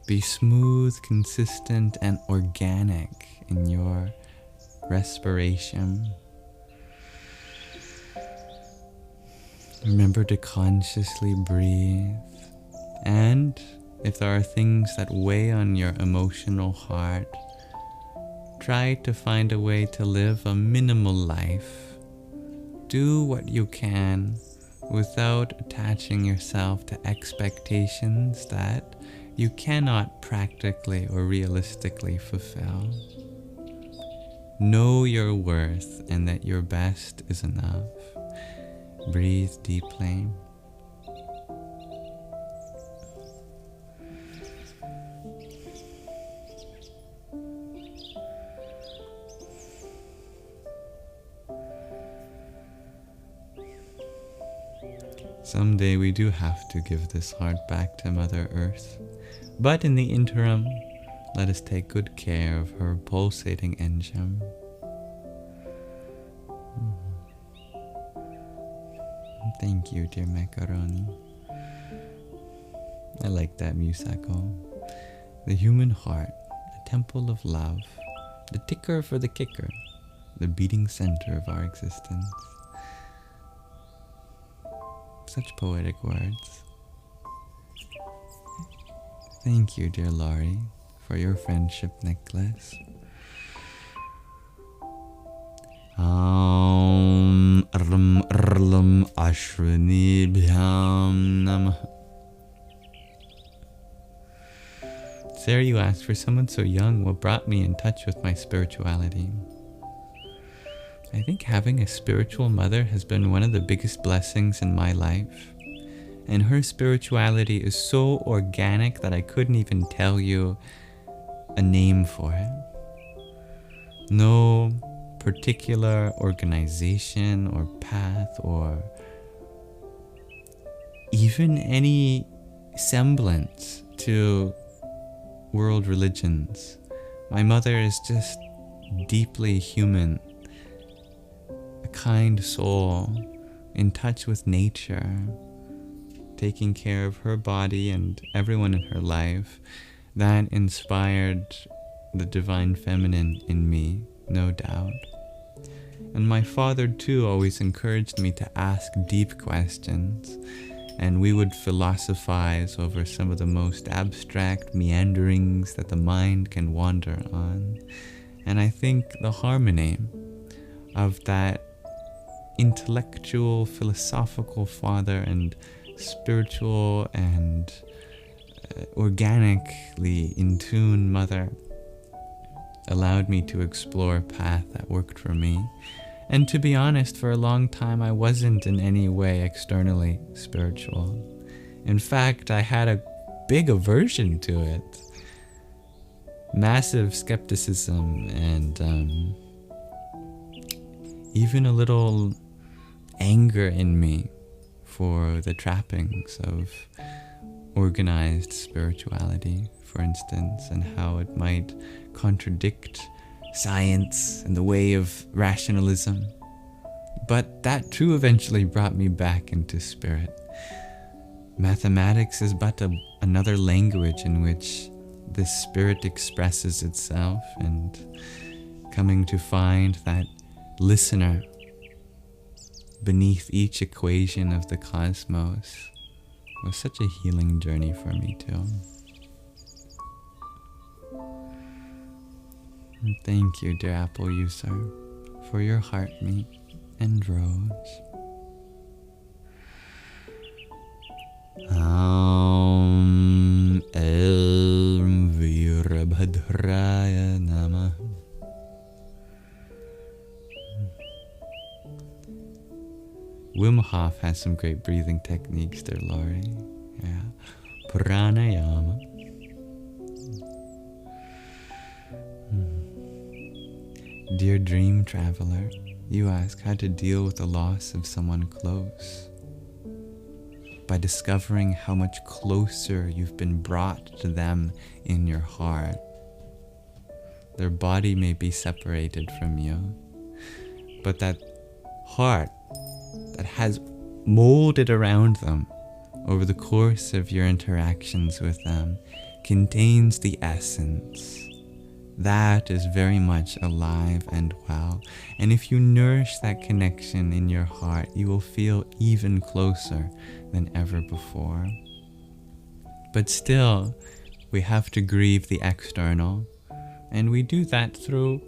Be smooth, consistent, and organic in your respiration. Remember to consciously breathe. And if there are things that weigh on your emotional heart, try to find a way to live a minimal life. Do what you can without attaching yourself to expectations that you cannot practically or realistically fulfill. Know your worth and that your best is enough. Breathe deeply. Someday we do have to give this heart back to Mother Earth. But in the interim, let us take good care of her pulsating engine. Thank you, dear Macaroni. I like that musako. The human heart, a temple of love, the ticker for the kicker, the beating center of our existence. Such poetic words. Thank you, dear Laurie, for your friendship necklace. Ashwinibhyam Namah. Sarah, you asked, for someone so young, what brought me in touch with my spirituality? I think having a spiritual mother has been one of the biggest blessings in my life. And her spirituality is so organic that I couldn't even tell you a name for it. No particular organization or path or even any semblance to world religions. My mother is just deeply human, a kind soul in touch with nature, taking care of her body and everyone in her life. That inspired the divine feminine in me, no doubt. And my father too always encouraged me to ask deep questions, and we would philosophize over some of the most abstract meanderings that the mind can wander on. And I think the harmony of that intellectual, philosophical father and spiritual and organically in tune mother allowed me to explore a path that worked for me. And to be honest, for a long time I wasn't in any way externally spiritual. In fact, I had a big aversion to it. Massive skepticism and even a little anger in me for the trappings of organized spirituality, for instance, and how it might contradict science and the way of rationalism. But that too eventually brought me back into spirit. Mathematics is but another language in which this spirit expresses itself, and coming to find that listener beneath each equation of the cosmos It was such a healing journey for me too. And thank you, dear apple user, for your heart meat and rose. Virabhadraya Namah. Wim Hof has some great breathing techniques there, Laurie. Yeah. Pranayama. Dear dream traveler, you ask how to deal with the loss of someone close. By discovering how much closer you've been brought to them in your heart. Their body may be separated from you, but that heart that has molded around them over the course of your interactions with them contains the essence. That is very much alive and well. And if you nourish that connection in your heart, you will feel even closer than ever before. But still, we have to grieve the external. And we do that through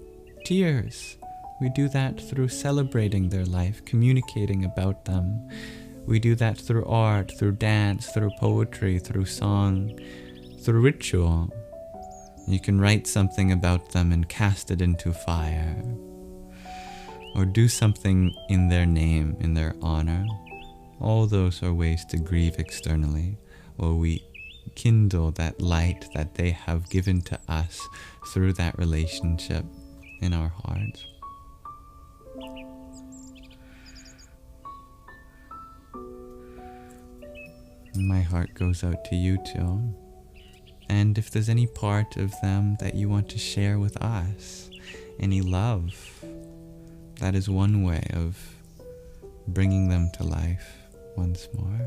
tears. We do that through celebrating their life, communicating about them. We do that through art, through dance, through poetry, through song, through ritual. You can write something about them and cast it into fire. Or do something in their name, in their honor. All those are ways to grieve externally, or we kindle that light that they have given to us through that relationship in our hearts. My heart goes out to you too. And if there's any part of them that you want to share with us, any love, that is one way of bringing them to life once more.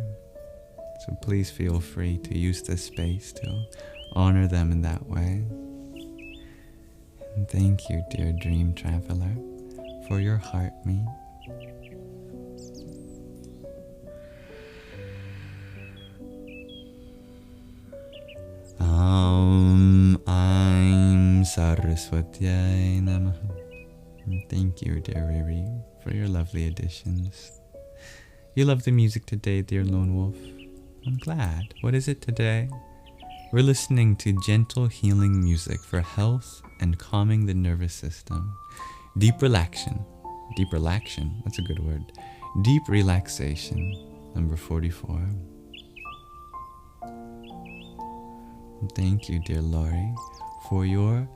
So please feel free to use this space to honor them in that way. And thank you, dear dream traveler, for your heart meat. I'm Saraswatyai Namaha. Thank you, dear Riri, for your lovely additions. You love the music today, dear Lone Wolf. I'm glad. What is it today? We're listening to gentle healing music for health and calming the nervous system. Deep relaxation, that's a good word. Deep relaxation, number 44. Thank you, dear Laurie, for your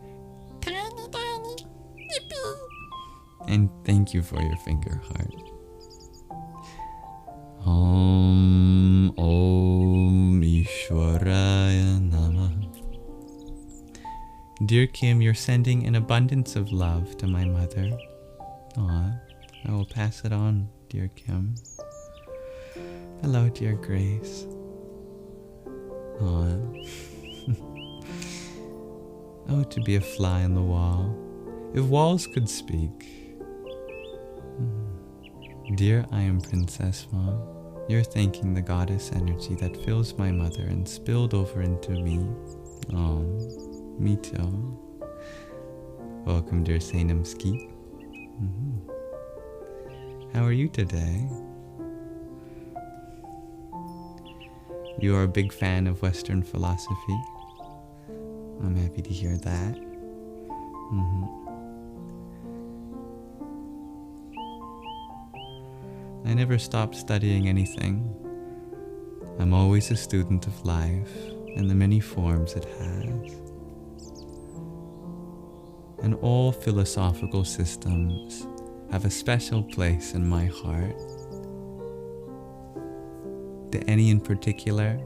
tiny yippee. And thank you for your finger heart. Om Ishwaraya Namah. Dear Kim, you're sending an abundance of love to my mother. I will pass it on, dear Kim. Hello, dear Grace. Oh, to be a fly on the wall. If walls could speak. Dear I am Princess Ma, you're thanking the goddess energy that fills my mother and spilled over into me. Oh, me too. Welcome, dear Sanamski. How are you today? You are a big fan of Western philosophy. I'm happy to hear that. I never stopped studying anything. I'm always a student of life and the many forms it has. And all philosophical systems have a special place in my heart. Do any in particular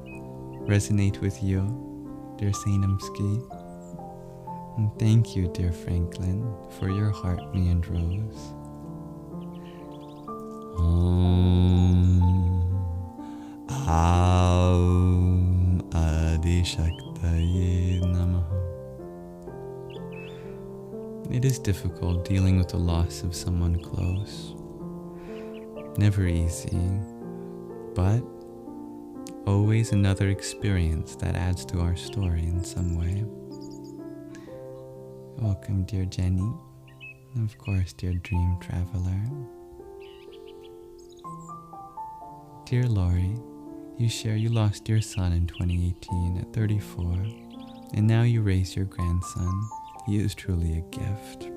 resonate with you, dear Sanamski? And thank you, dear Franklin, for your heart, me and Rose. Aum Adishaktaye Namaha. It is difficult dealing with the loss of someone close. Never easy, but always another experience that adds to our story in some way. Welcome, dear Jenny. And of course, dear dream traveler. Dear Lori, you share you lost your son in 2018 at 34, and now you raise your grandson. He is truly a gift.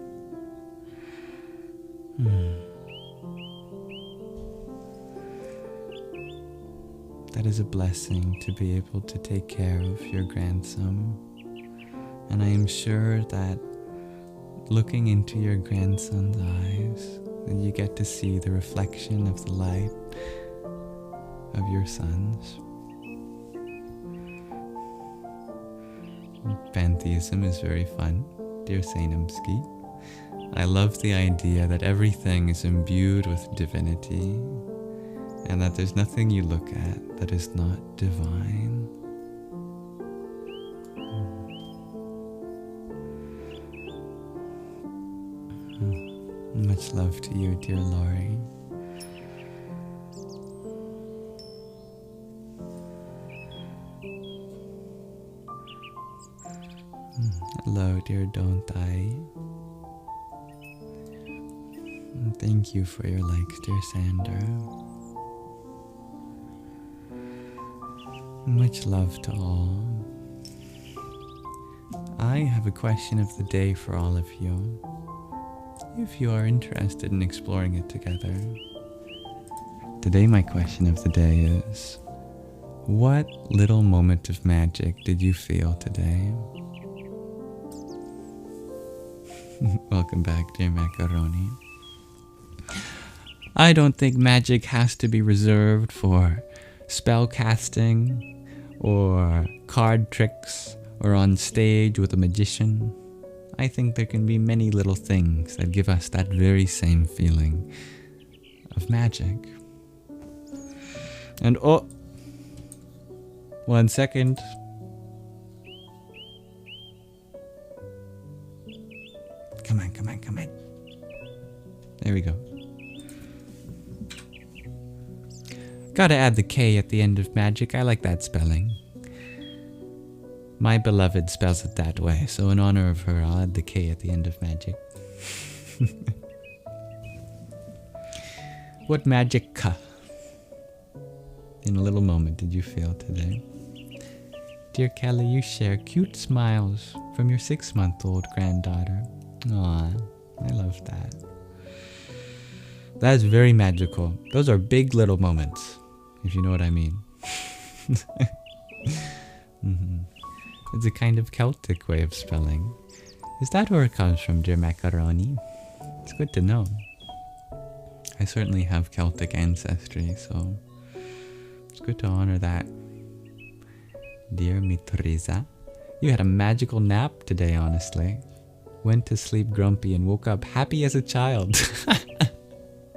That is a blessing to be able to take care of your grandson. And I am sure that looking into your grandson's eyes, that you get to see the reflection of the light of your sons. Pantheism is very fun, dear Sainamski. I love the idea that everything is imbued with divinity, and that there's nothing you look at that is not divine. Much love to you, dear Lori. Hello, dear Don't I. And thank you for your likes, dear Sandra. Much love to all. I have a question of the day for all of you, if you are interested in exploring it together. Today my question of the day is, what little moment of magic did you feel today? Welcome back, dear Macaroni. I don't think magic has to be reserved for spell casting or card tricks or on stage with a magician. I think there can be many little things that give us that very same feeling of magic. And oh, 1 second. Come on. There we go. Gotta add the K at the end of magic. I like that spelling. My beloved spells it that way, so in honor of her, I'll add the K at the end of magic. What magic in a little moment did you feel today? Dear Kelly, you share cute smiles from your 6-month-old granddaughter. Aw, I love that. That is very magical. Those are big little moments, if you know what I mean. It's a kind of Celtic way of spelling. Is that where it comes from, dear Macaroni? It's good to know. I certainly have Celtic ancestry, so it's good to honor that. Dear Mitrisa, you had a magical nap today, honestly. Went to sleep grumpy and woke up happy as a child.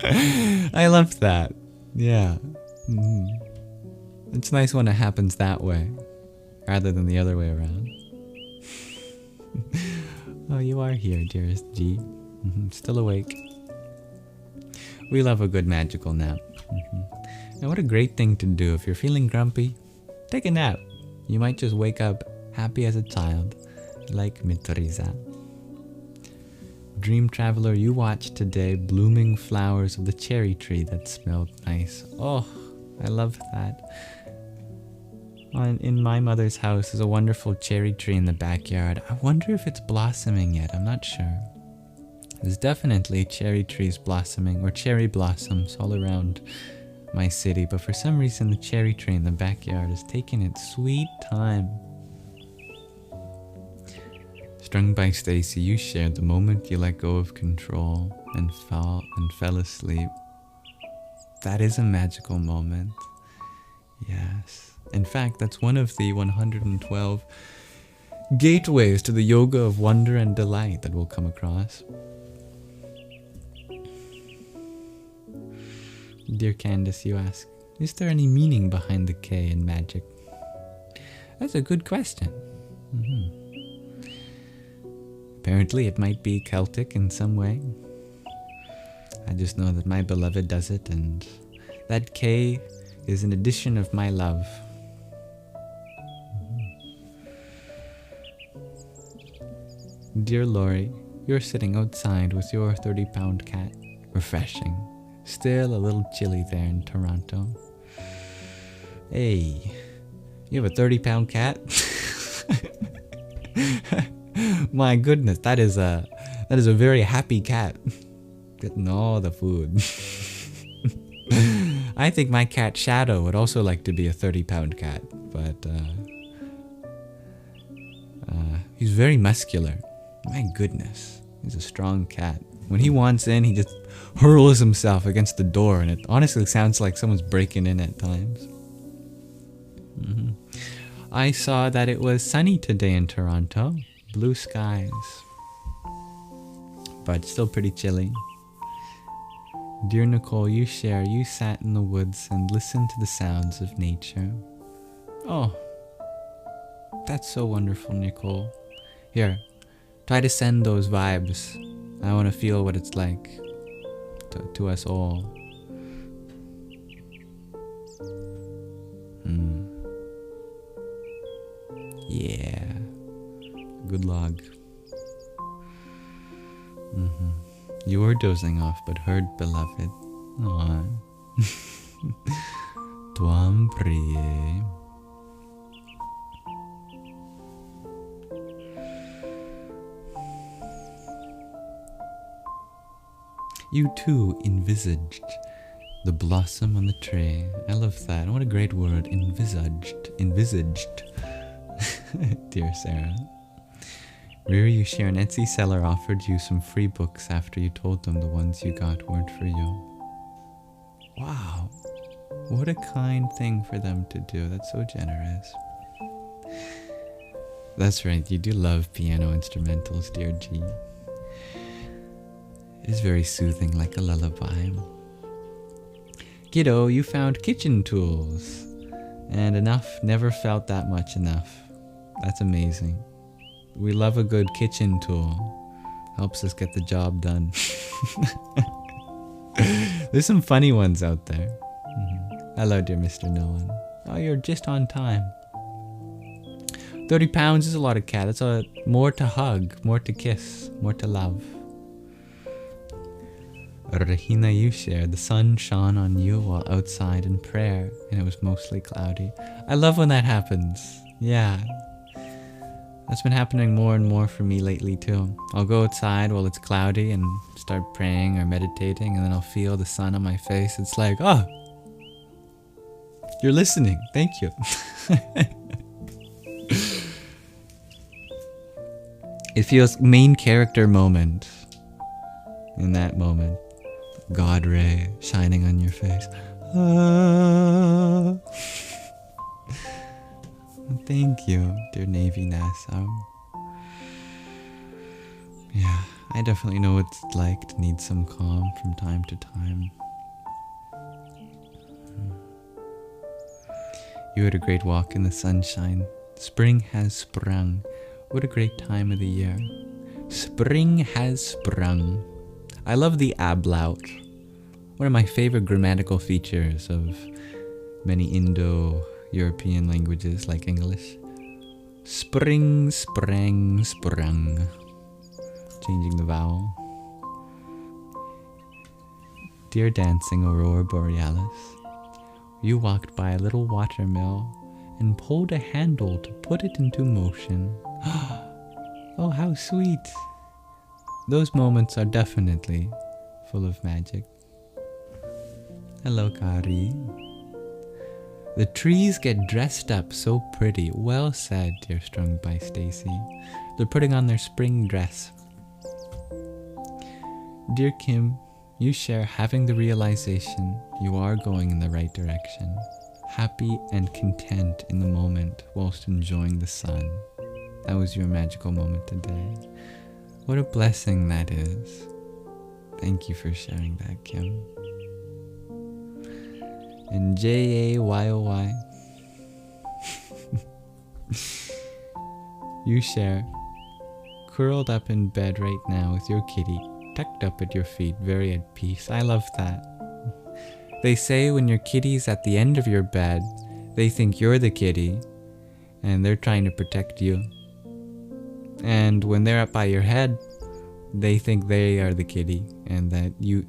I love that. Yeah. It's nice when it happens that way, rather than the other way around. Oh, you are here, dearest G. Still awake. We love a good magical nap. And what a great thing to do. If you're feeling grumpy, take a nap. You might just wake up happy as a child, like Mitrisa. Dream Traveler, you watched today blooming flowers of the cherry tree that smelled nice. Oh, I love that. In my mother's house, there's a wonderful cherry tree in the backyard. I wonder if it's blossoming yet. I'm not sure. There's definitely cherry trees blossoming, or cherry blossoms all around my city, but for some reason the cherry tree in the backyard is taking its sweet time. Strung by Stacy, you shared the moment you let go of control and fell asleep. That is a magical moment. Yes. In fact, that's one of the 112 gateways to the yoga of wonder and delight that we'll come across. Dear Candace, you ask, is there any meaning behind the K in magic? That's a good question. Apparently it might be Celtic in some way. I just know that my beloved does it, and that K is an addition of my love Dear Lori, you're sitting outside with your 30-pound cat. Refreshing. Still a little chilly there in Toronto. Hey, you have a 30-pound cat? My goodness, that is a very happy cat. Getting all the food. I think my cat Shadow would also like to be a 30-pound cat, but he's very muscular. My goodness, he's a strong cat. When he wants in, he just hurls himself against the door, and it honestly sounds like someone's breaking in at times. I saw that it was sunny today in Toronto. Blue skies. But still pretty chilly. Dear Nicole, you sat in the woods and listened to the sounds of nature. Oh, that's so wonderful, Nicole. Here, try to send those vibes. I want to feel what it's like to us all. Yeah. Good log. You were dozing off, but heard, beloved. Aww. Tuam priye. You too envisaged the blossom on the tree. I love that. What a great word. Envisaged. Dear Sarah. Riri, you share an Etsy seller offered you some free books after you told them the ones you got weren't for you. Wow. What a kind thing for them to do. That's so generous. That's right. You do love piano instrumentals, dear G. It is very soothing, like a lullaby. Kiddo, you found kitchen tools. And enough never felt that much enough. That's amazing. We love a good kitchen tool. Helps us get the job done. There's some funny ones out there. Hello, dear Mr. No One. Oh, you're just on time. 30 pounds is a lot of cat. It's more to hug, more to kiss, more to love. Rahina, you shared the sun shone on you while outside in prayer, and it was mostly cloudy. I love when that happens. Yeah. That's been happening more and more for me lately too. I'll go outside while it's cloudy and start praying or meditating, and then I'll feel the sun on my face. It's like, oh, you're listening. Thank you. It feels main character moment. In that moment, God ray shining on your face. Ah. Thank you, dear Navy NASA. Yeah, I definitely know what it's like to need some calm from time to time. You had a great walk in the sunshine. Spring has sprung. What a great time of the year. Spring has sprung. I love the ablaut. One of my favorite grammatical features of many Indo-European languages like English. Spring, sprang, sprung. Changing the vowel. Dear dancing aurora borealis, you walked by a little watermill and pulled a handle to put it into motion. Oh, how sweet. Those moments are definitely full of magic. Hello, Kari. The trees get dressed up so pretty. Well said, dear Strung by Stacy. They're putting on their spring dress. Dear Kim, you share having the realization you are going in the right direction. Happy and content in the moment whilst enjoying the sun. That was your magical moment today. What a blessing that is. Thank you for sharing that, Kim. And Jayyoy, you share, curled up in bed right now with your kitty, tucked up at your feet, very at peace. I love that. They say when your kitty's at the end of your bed, they think you're the kitty, and they're trying to protect you. And when they're up by your head, they think they are the kitty, and that you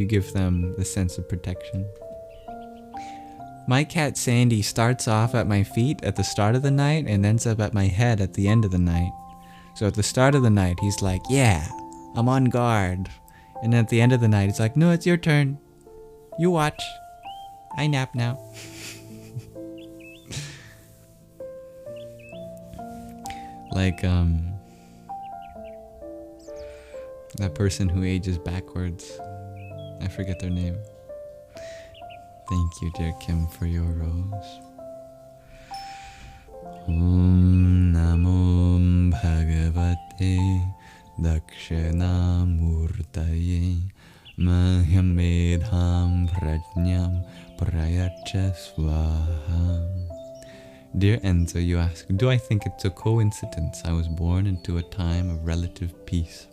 give them the sense of protection. My cat Sandy starts off at my feet at the start of the night and ends up at my head at the end of the night. So at the start of the night, he's like, yeah, I'm on guard. And at the end of the night, it's like, no, it's your turn. You watch. I nap now. Like, that person who ages backwards. I forget their name. Thank you, dear Kim, for your rose. Om Namo Bhagavate Dakshinamurtaye Mahyamedham Prajñam Prayacha Swaha. Dear Enzo, you ask, do I think it's a coincidence I was born into a time of relative peace?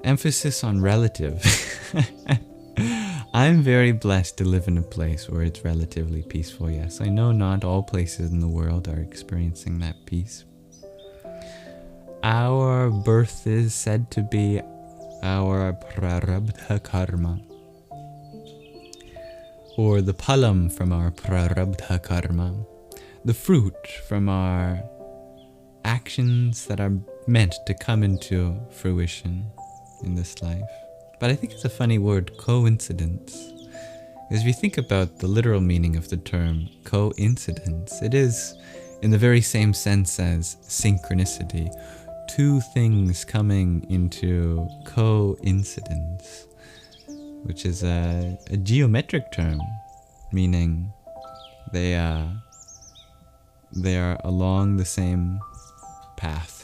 Emphasis on relative. I'm very blessed to live in a place where it's relatively peaceful, yes. I know not all places in the world are experiencing that peace. Our birth is said to be our prarabdha karma, or the phalam from our prarabdha karma, the fruit from our actions that are meant to come into fruition in this life. But I think it's a funny word, coincidence. Because if you think about the literal meaning of the term coincidence, it is in the very same sense as synchronicity, two things coming into coincidence, which is a geometric term, meaning they are along the same path.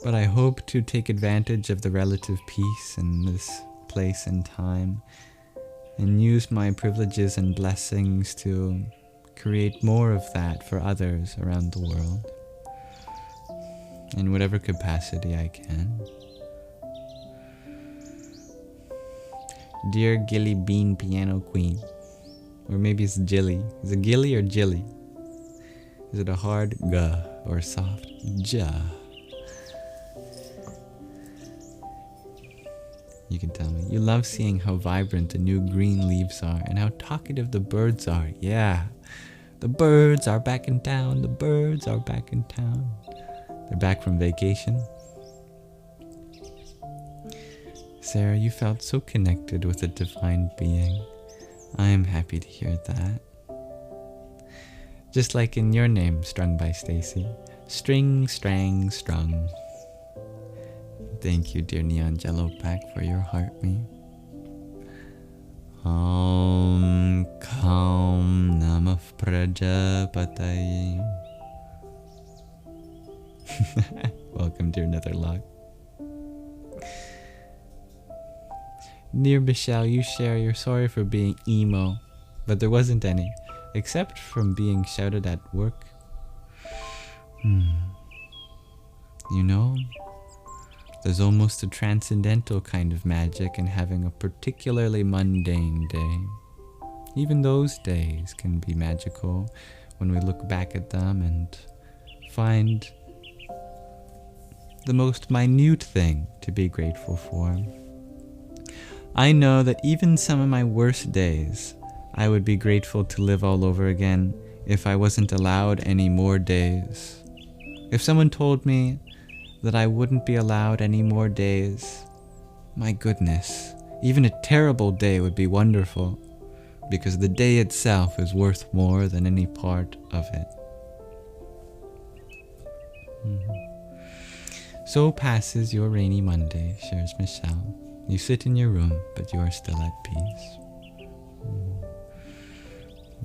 But I hope to take advantage of the relative peace in this place and time and use my privileges and blessings to create more of that for others around the world in whatever capacity I can. Dear Gilly Bean Piano Queen, or maybe it's Jilly. Is it Gilly or Jilly? Is it a hard G or a soft J? You can tell me. You love seeing how vibrant the new green leaves are and how talkative the birds are. Yeah, the birds are back in town. The birds are back in town. They're back from vacation. Sarah, you felt so connected with a divine being. I am happy to hear that. Just like in your name, Strung by Stacy. String, strang, strung. Thank you, dear Neon Jello Pack, for your heart me. Om Kam Namah Prajapataye. Welcome, dear Netherlock. Dear Michelle, you share you're sorry for being emo, but there wasn't any, except from being shouted at work. You know, there's almost a transcendental kind of magic in having a particularly mundane day. Even those days can be magical when we look back at them and find the most minute thing to be grateful for. I know that even some of my worst days, I would be grateful to live all over again if I wasn't allowed any more days. If someone told me that I wouldn't be allowed any more days, my goodness, even a terrible day would be wonderful, because the day itself is worth more than any part of it. So passes your rainy Monday, shares Michelle. You sit in your room, but you are still at peace.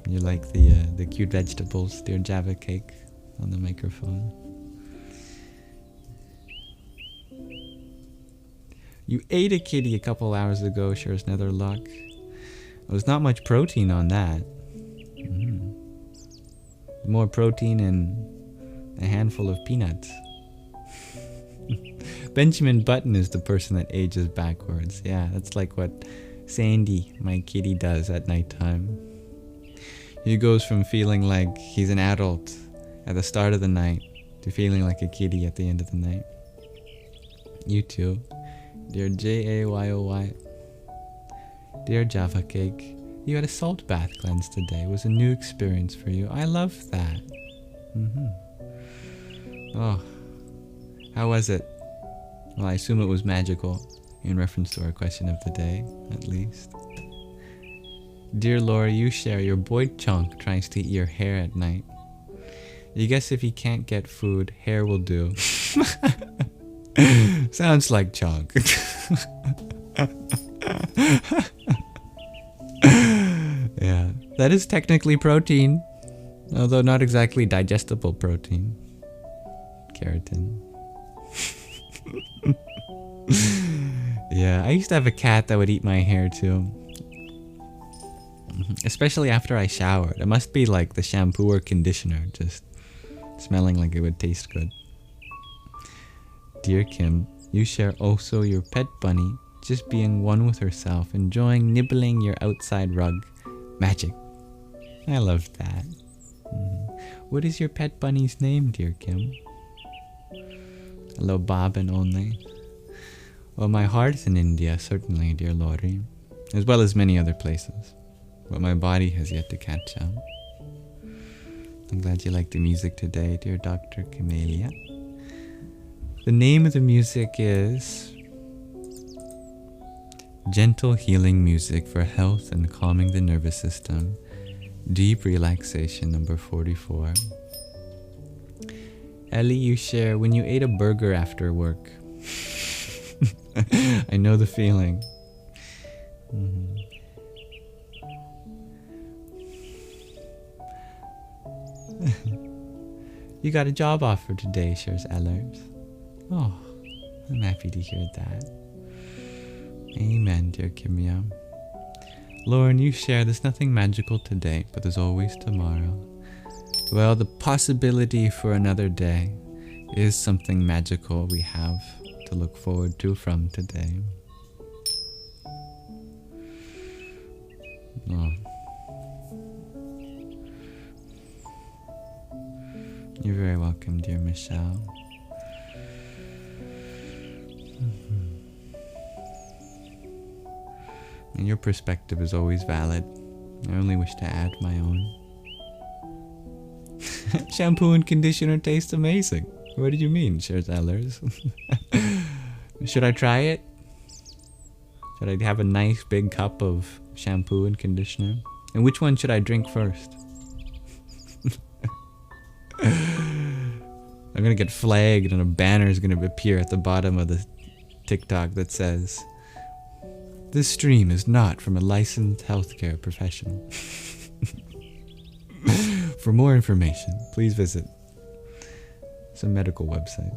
You like the cute vegetables, dear Java Cake, on the microphone. You ate a kitty a couple hours ago, shares Netherlock. There was not much protein on that. More protein in a handful of peanuts. Benjamin Button is the person that ages backwards. Yeah, that's like what Sandy, my kitty, does at nighttime. He goes from feeling like he's an adult at the start of the night to feeling like a kitty at the end of the night. You too. Dear Jayoy. Dear Java Cake, you had a salt bath cleanse today. It was a new experience for you. I love that. Oh, how was it? Well, I assume it was magical, in reference to our question of the day, at least. Dear Laura, you share your boy Chunk tries to eat your hair at night. You guess if he can't get food, hair will do. Sounds like Chunk. Yeah, that is technically protein, although not exactly digestible protein. Keratin. Yeah, I used to have a cat that would eat my hair too. Especially after I showered. It must be like the shampoo or conditioner, just smelling like it would taste good. Dear Kim, you share also your pet bunny just being one with herself, enjoying nibbling your outside rug. Magic. I love that. What is your pet bunny's name, dear Kim? Hello, Bobbin only. Well, my heart is in India, certainly, dear Lori, as well as many other places. But my body has yet to catch up. I'm glad you liked the music today, dear Dr. Camellia. The name of the music is Gentle Healing Music for Health and Calming the Nervous System. Deep Relaxation, number 44. Ellie, you share when you ate a burger after work. I know the feeling. You got a job offer today, shares Ellers. Oh, I'm happy to hear that. Amen, dear Kimya. Lauren, you share there's nothing magical today, but there's always tomorrow. Well, the possibility for another day is something magical we have to look forward to from today. Oh. You're very welcome, dear Michelle. And your perspective is always valid. I only wish to add my own. Shampoo and conditioner taste amazing. What do you mean, shares Ellers? Should I try it? Should I have a nice big cup of shampoo and conditioner? And which one should I drink first? I'm gonna get flagged and a banner is gonna appear at the bottom of the TikTok that says, "This stream is not from a licensed healthcare professional." For more information, please visit some medical website.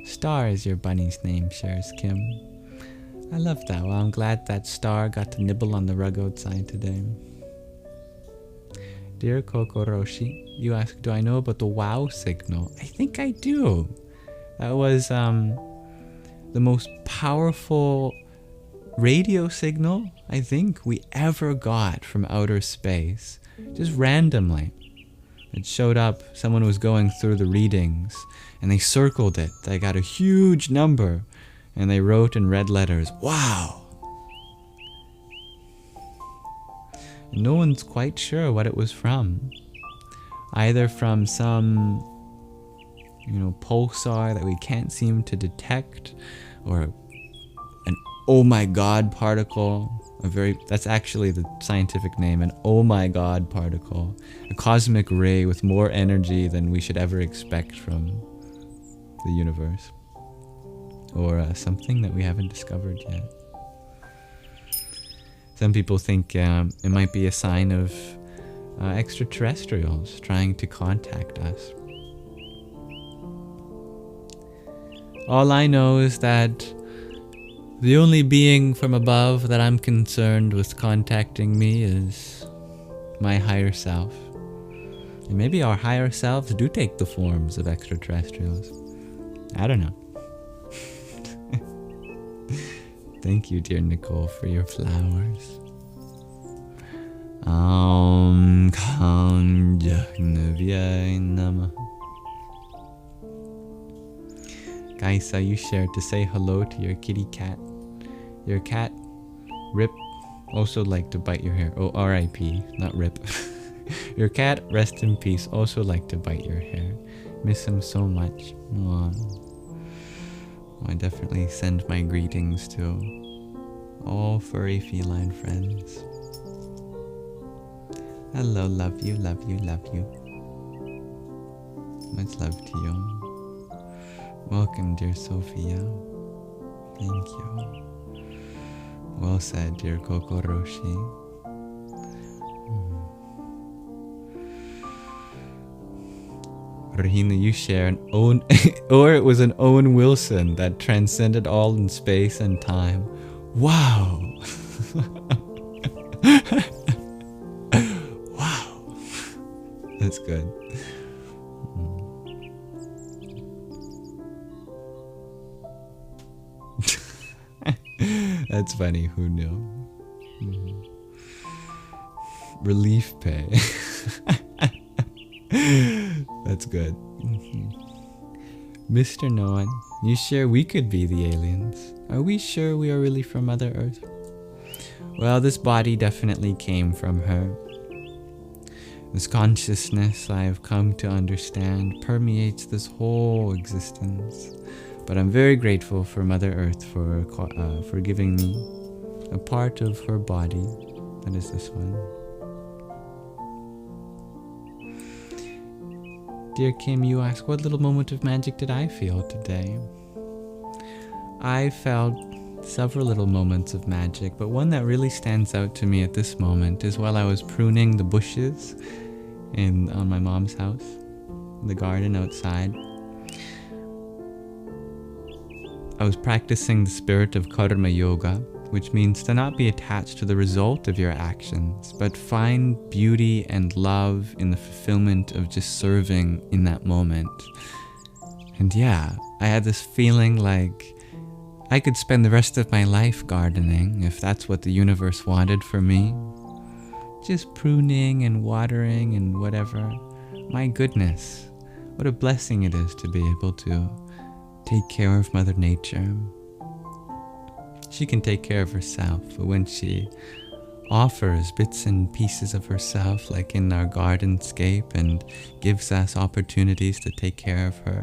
Star is your bunny's name, shares Kim. I love that. Well, I'm glad that Star got to nibble on the rug outside today. Dear Kokoroshi, you ask, do I know about the WOW signal? I think I do. That was the most powerful radio signal I think we ever got from outer space. Just randomly. It showed up, someone was going through the readings, and they circled it. They got a huge number, and they wrote in red letters, "Wow!" And no one's quite sure what it was from. Either from some, pulsar that we can't seem to detect, or an oh my god particle. That's actually the scientific name, an oh my god particle. A cosmic ray with more energy than we should ever expect from the universe. Or something that we haven't discovered yet. Some people think it might be a sign of extraterrestrials trying to contact us. All I know is that the only being from above that I'm concerned with contacting me is my higher self. And maybe our higher selves do take the forms of extraterrestrials. I don't know. Thank you, dear Nicole, for your flowers. Kaisa, you shared to say hello to your kitty cat. Your cat, Rip, also liked to bite your hair. Oh, R.I.P., not Rip. Your cat, rest in peace, also liked to bite your hair. Miss him so much. Aww. I definitely send my greetings to all furry feline friends. Hello, love you, love you, love you. Much love to you. Welcome, dear Sophia. Thank you. Well said, dear Kokoroshi. Rahina, you share an Owen, or it was an Owen Wilson that transcended all in space and time. Wow! Wow! That's good. That's funny, who knew? Relief pay. That's good. Mr. Noan, you sure we could be the aliens? Are we sure we are really from Mother Earth? Well, this body definitely came from her. This consciousness I have come to understand permeates this whole existence. But I'm very grateful for Mother Earth for giving me a part of her body. That is this one. Dear Kim, you ask, what little moment of magic did I feel today? I felt several little moments of magic, but one that really stands out to me at this moment is while I was pruning the bushes on my mom's house, in the garden outside. I was practicing the spirit of karma yoga, which means to not be attached to the result of your actions, but find beauty and love in the fulfillment of just serving in that moment. And yeah, I had this feeling like I could spend the rest of my life gardening if that's what the universe wanted for me. Just pruning and watering and whatever. My goodness, what a blessing it is to be able to take care of Mother Nature. She can take care of herself, but when she offers bits and pieces of herself, like in our gardenscape, and gives us opportunities to take care of her,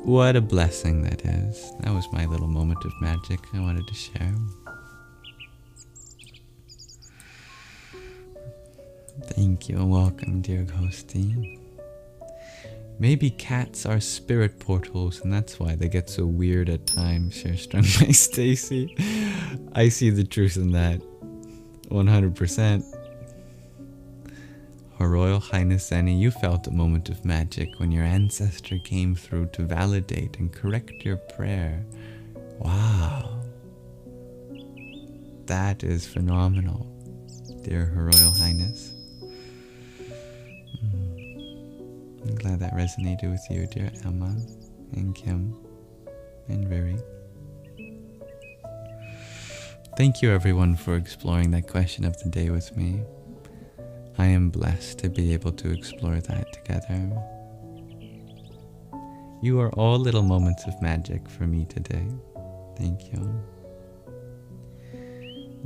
what a blessing that is. That was my little moment of magic I wanted to share. Thank you and welcome, dear Ghosty. Maybe cats are spirit portals, and that's why they get so weird at times. Share strung by Stacy. I see the truth in that. 100%. Her Royal Highness Annie, you felt a moment of magic when your ancestor came through to validate and correct your prayer. Wow. That is phenomenal, dear Her Royal Highness. I'm glad that resonated with you, dear Emma, and Kim, and Riri. Thank you, everyone, for exploring that question of the day with me. I am blessed to be able to explore that together. You are all little moments of magic for me today. Thank you.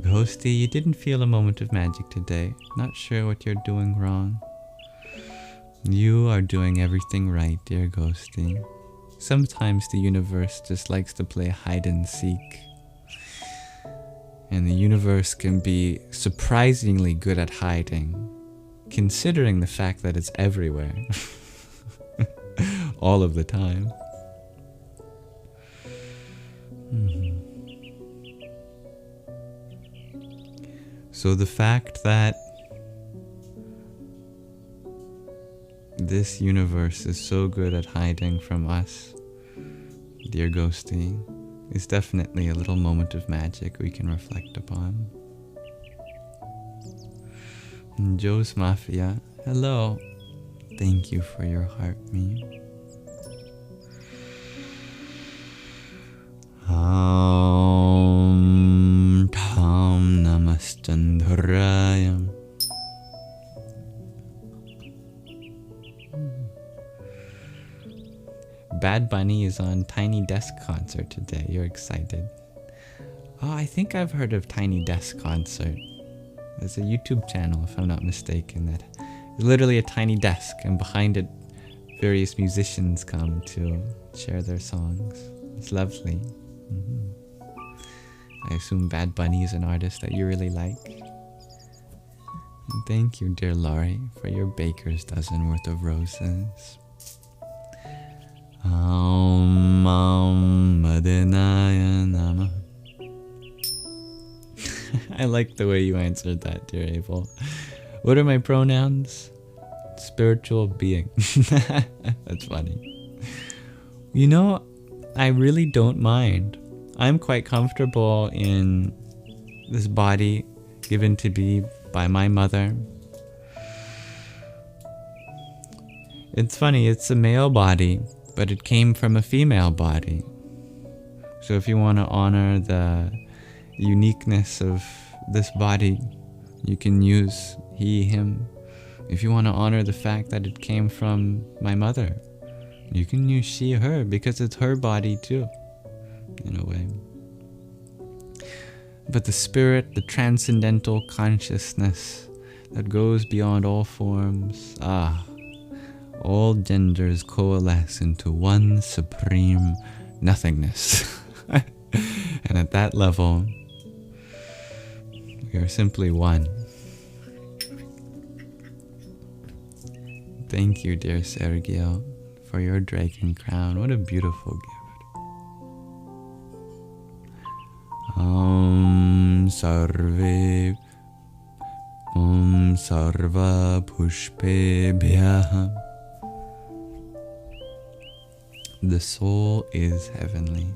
Ghosty, you didn't feel a moment of magic today. Not sure what you're doing wrong. You are doing everything right, dear Ghosty. Sometimes the universe just likes to play hide and seek. And the universe can be surprisingly good at hiding, considering the fact that it's everywhere. All of the time. So the fact that this universe is so good at hiding from us, dear Ghosty, is definitely a little moment of magic we can reflect upon. And Joe's Mafia, Hello. Thank you for your heart meme. Tam Namastandraya. Bad Bunny is on Tiny Desk Concert today. You're excited. Oh, I think I've heard of Tiny Desk Concert. There's a YouTube channel, if I'm not mistaken, that is literally a tiny desk, and behind it, various musicians come to share their songs. It's lovely. I assume Bad Bunny is an artist that you really like. And thank you, dear Laurie, for your baker's dozen worth of roses. Madinaya Nama. I like the way you answered that, dear Abel. What are my pronouns? Spiritual being. That's funny. You know, I really don't mind. I'm quite comfortable in this body given to me by my mother. It's funny, it's a male body, but it came from a female body. So if you want to honor the uniqueness of this body, you can use he, him. If you want to honor the fact that it came from my mother, you can use she, her, because it's her body too, in a way. But the spirit, the transcendental consciousness that goes beyond all forms, all genders coalesce into one supreme nothingness. And at that level, we are simply one. Thank you, dear Sergio, for your dragon crown. What a beautiful gift. Sarva Pushpebhyah. The soul is heavenly.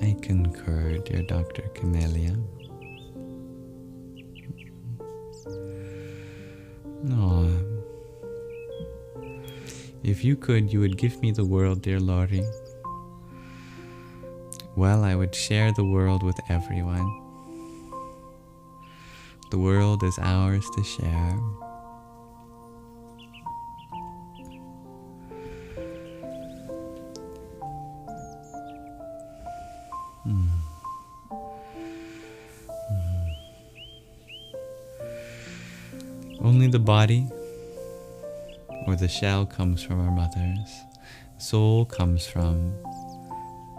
I concur, dear Dr. Camellia. Oh, if you could, you would give me the world, dear Laurie. Well, I would share the world with everyone. The world is ours to share. Only the body or the shell comes from our mothers. Soul comes from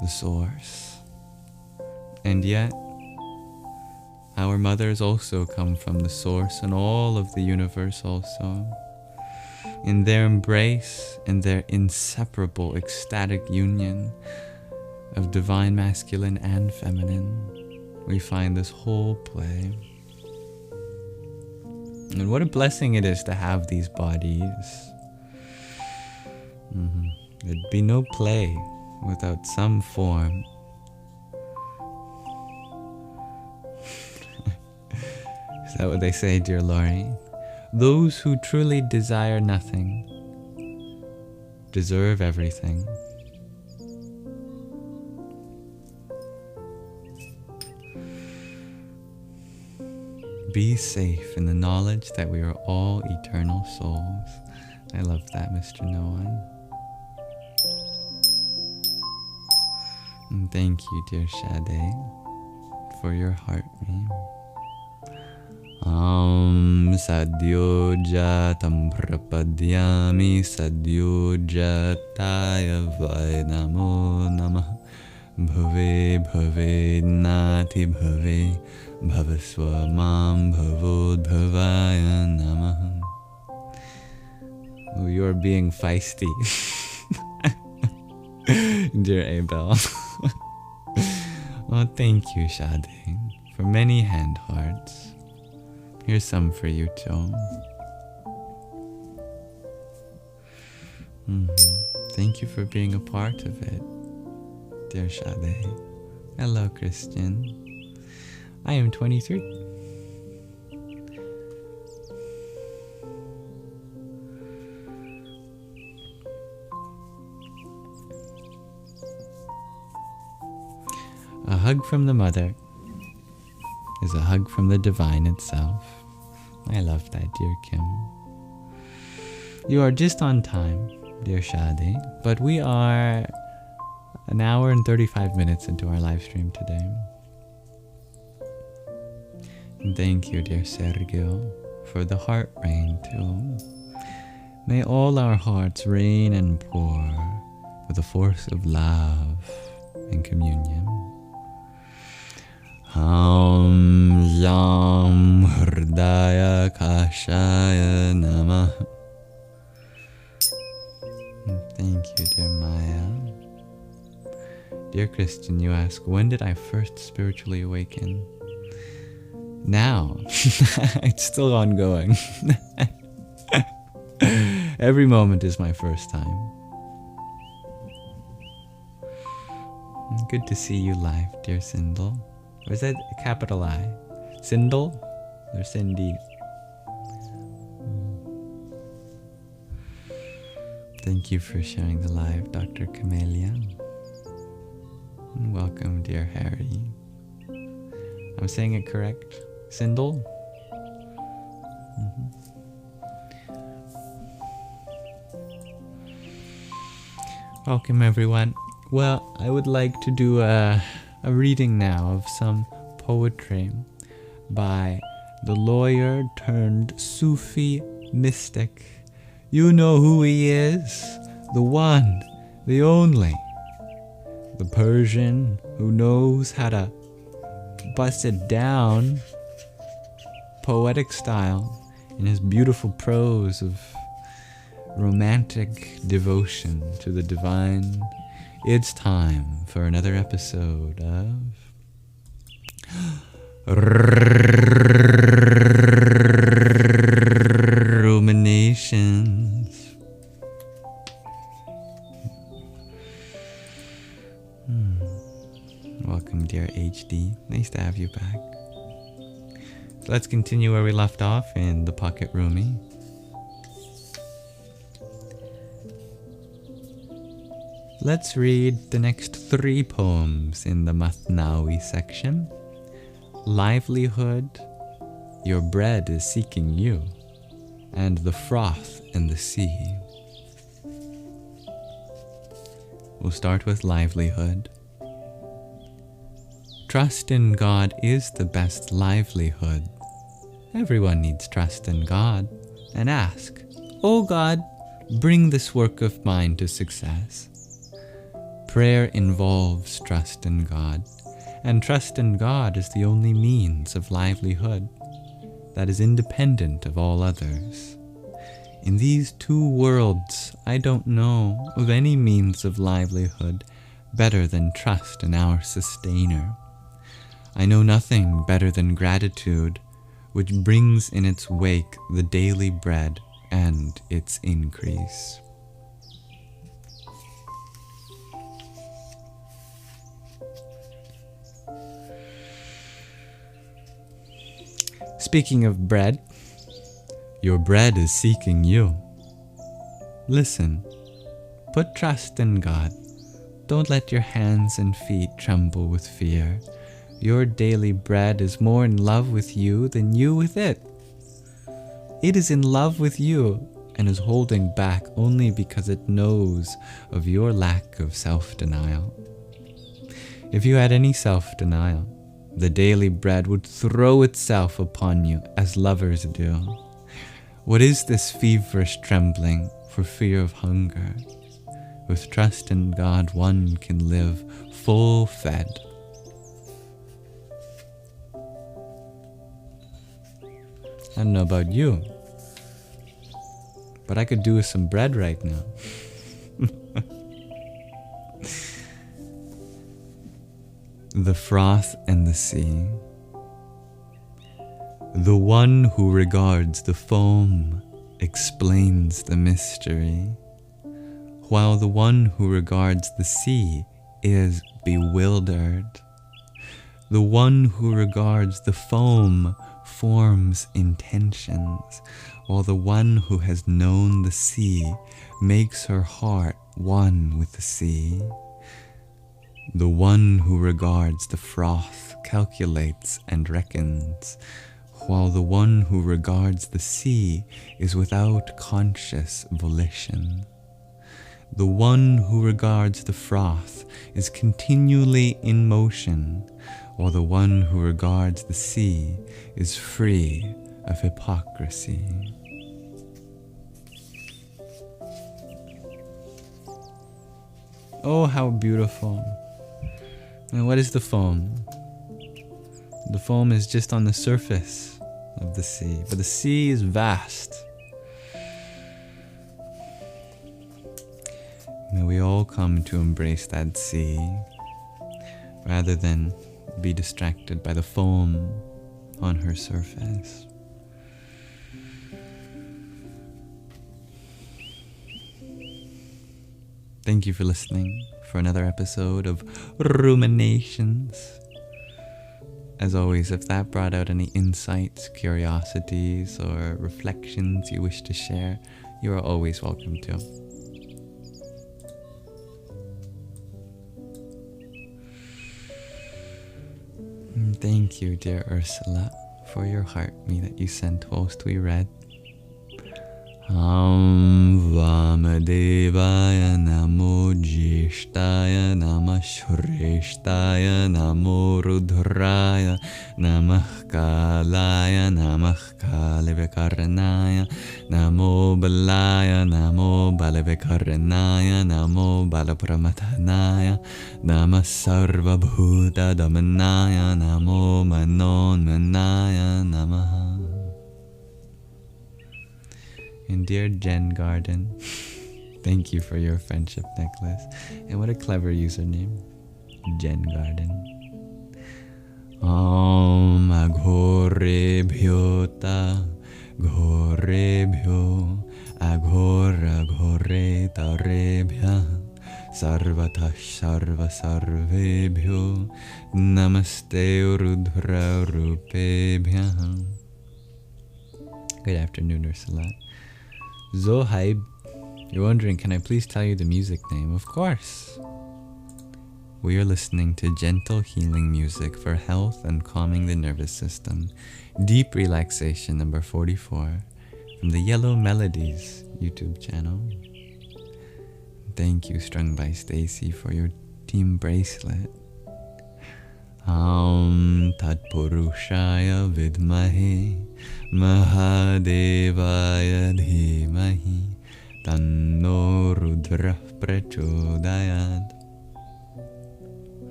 the source. And yet, our mothers also come from the source and all of the universe also. In their embrace and their inseparable ecstatic union of divine masculine and feminine, we find this whole play. And what a blessing it is to have these bodies. There'd be no play without some form. Is that what they say, dear Laurie? Those who truly desire nothing deserve everything. Be safe in the knowledge that we are all eternal souls. I love that, Mr. Noah. And thank you, dear Sade, for your heart meme. Sadyo jatam prapadyami sadyo jataya vai namo namah bhave bhave nati bhave bhavasva mam bhavodbhavaya namah. Oh, you're being feisty. Dear Abel. Oh, thank you, Sade, for many hand hearts. Here's some for you, too. Thank you for being a part of it, dear Sade. Hello, Christian. I am 23. hug from the mother is a hug from the divine itself. I love that, dear Kim. You are just on time, dear Shadi, but we are an hour and 35 minutes into our live stream today. And thank you, dear Sergio, for the heart rain too. May all our hearts rain and pour with the force of love and communion. Ham Yam Hridaya Kashaya Namah. Thank you, dear Maya. Dear Christian, you ask, when did I first spiritually awaken? Now. It's still ongoing. Every moment is my first time. Good to see you live, dear Sindel. Or is that a capital I? Sindel or Cindy? Thank you for sharing the live, Dr. Camellia. And welcome, dear Harry. I'm saying it correct? Sindel? Welcome, everyone. Well, I would like to do a reading now of some poetry by the lawyer turned Sufi mystic. You know who he is, the one, the only, the Persian who knows how to bust it down, poetic style, in his beautiful prose of romantic devotion to the divine. It's time for another episode of Ruminations. Welcome, dear HD. Nice to have you back. So let's continue where we left off in the Pocket Roomie. Let's read the next 3 poems in the Mathnawi section. Livelihood, Your Bread is Seeking You, and The Froth in the Sea. We'll start with livelihood. Trust in God is the best livelihood. Everyone needs trust in God, and ask, "Oh God, bring this work of mine to success." Prayer involves trust in God, and trust in God is the only means of livelihood that is independent of all others. In these 2 worlds, I don't know of any means of livelihood better than trust in our Sustainer. I know nothing better than gratitude, which brings in its wake the daily bread and its increase. Speaking of bread, your bread is seeking you. Listen, put trust in God. Don't let your hands and feet tremble with fear. Your daily bread is more in love with you than you with it. It is in love with you and is holding back only because it knows of your lack of self-denial. If you had any self-denial, the daily bread would throw itself upon you as lovers do. What is this feverish trembling for fear of hunger? With trust in God, one can live full-fed. I don't know about you, but I could do with some bread right now. The Froth and the Sea. The one who regards the foam explains the mystery, while the one who regards the sea is bewildered. The one who regards the foam forms intentions, while the one who has known the sea makes her heart one with the sea. The one who regards the froth calculates and reckons, while the one who regards the sea is without conscious volition. The one who regards the froth is continually in motion, while the one who regards the sea is free of hypocrisy. Oh, how beautiful. And what is the foam? The foam is just on the surface of the sea, but the sea is vast. May we all come to embrace that sea, rather than be distracted by the foam on her surface. Thank you for listening for another episode of Ruminations. As always, if that brought out any insights, curiosities, or reflections you wish to share, you are always welcome to. And thank you, dear Ursula, for your heartme that you sent whilst we read. Vamadevaya namo jishtaya namah shreshtaya namo rudraya namah kalaya namah kalivikarnaya namo balaya namo balavikarnaya namo balapramatanaya namah sarva bhuta damanaya namo manonmanaya namaha. And dear Jen Garden, thank you for your friendship necklace. And what a clever username, Jen Garden. Om aghorebhyo ta ghorebhyo aghora ghore tarebhya sarvatah sarva sarvebhyo namaste rudra rupebhya. Good afternoon, Ursula. Zohaib, you're wondering, can I please tell you the music name? Of course. We are listening to gentle healing music for health and calming the nervous system. Deep Relaxation number 44 from the Yellow Melodies YouTube channel. Thank you, Strung by Stacy, for your team bracelet. Tat Purushaya Vidmahe Mahadevaya Dhimahi Tanno Rudra Prachodayat.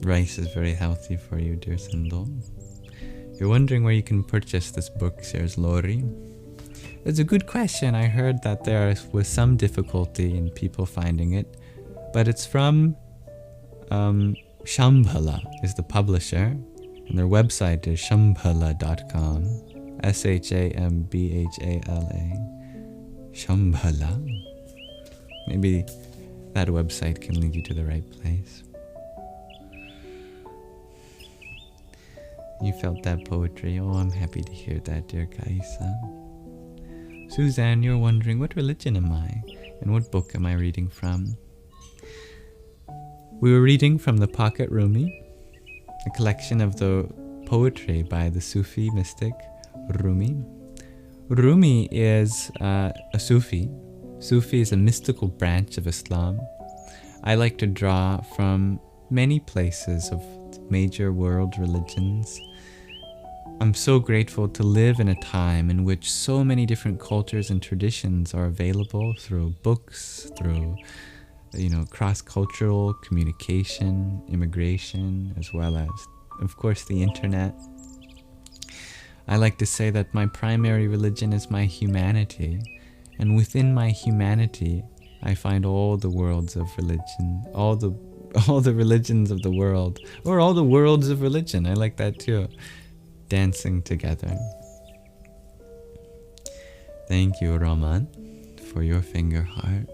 Rice is very healthy for you, dear Sindel. You're wondering where you can purchase this book, says Lori. It's a good question. I heard that there was some difficulty in people finding it, but it's from Shambhala is the publisher, and their website is shambhala.com. Shambhala. Shambhala. Maybe that website can lead you to the right place. You felt that poetry. Oh, I'm happy to hear that, dear Kaisa. Suzanne, you're wondering, what religion am I? And what book am I reading from? We were reading from the Pocket Rumi, a collection of the poetry by the Sufi mystic Rumi. Rumi is a Sufi. Sufi is a mystical branch of Islam. I like to draw from many places of major world religions. I'm so grateful to live in a time in which so many different cultures and traditions are available through books, through cross-cultural communication, immigration, as well as, of course, the internet. I like to say that my primary religion is my humanity, and within my humanity, I find all the worlds of religion, all the religions of the world, or all the worlds of religion. I like that too, dancing together. Thank you, Raman, for your finger heart.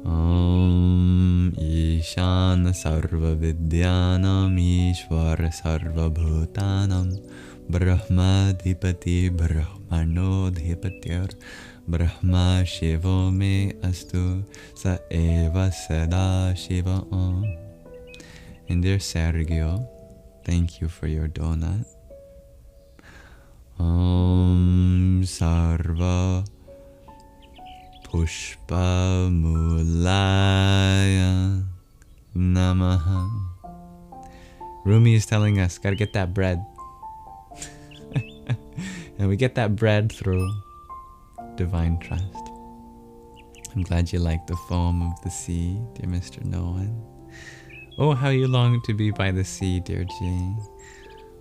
Om Ishana Sarva Vidyanam Ishvara Sarva Bhutanam Brahmadipati Brahmanodhipatir Brahma Shivo Me Astu Sa Eva Sada Shiva Om. And dear Sergio, thank you for your donut. Om Sarva Pushpa Mulaya Namaha. Rumi is telling us, gotta get that bread. And we get that bread through divine trust. I'm glad you like the foam of the sea, dear Mr. Noan. Oh, how you long to be by the sea, dear G.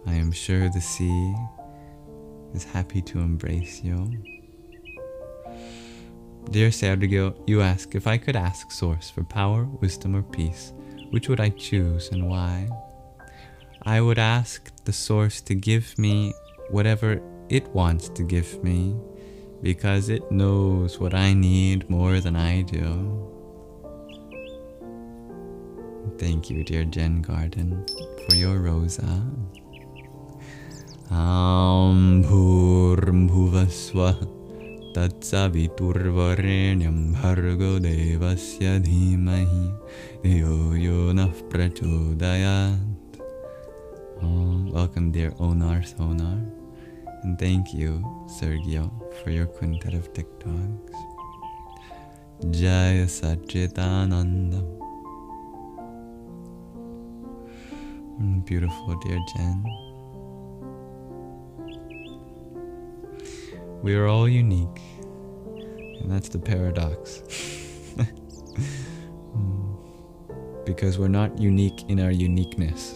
I am sure the sea is happy to embrace you. Dear Sergio, you ask, if I could ask Source for power, wisdom, or peace, which would I choose and why? I would ask the Source to give me whatever it wants to give me, because it knows what I need more than I do. Thank you, dear Jen Garden, for your rosa. Bhurmhuvaswa Tatsaviturvarenyam Bhargo Devasya Dhimahi Yo Yonah Prachodayat. Welcome, dear Onar Sonar. And thank you, Sergio, for your quintet of TikToks. Jaya Satchitananda. Beautiful, dear Jen. We are all unique, and that's the paradox. Because we're not unique in our uniqueness.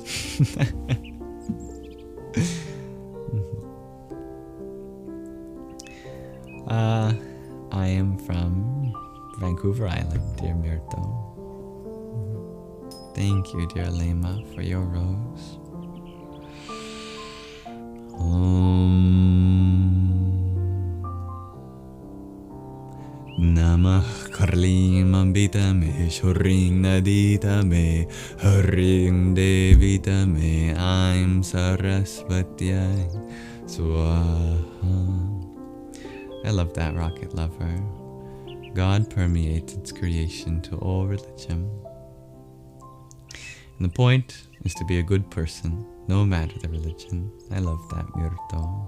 I am from Vancouver Island, dear Myrto. Thank you, dear Lema, for your rose. Namah Karlim Ambita Me Shuring Nadita Me Haring Devita Me I'm Sarasvatya Swaha. I love that, Rocket Lover. God permeates its creation to all religion. And the point is to be a good person, no matter the religion. I love that, Myrto.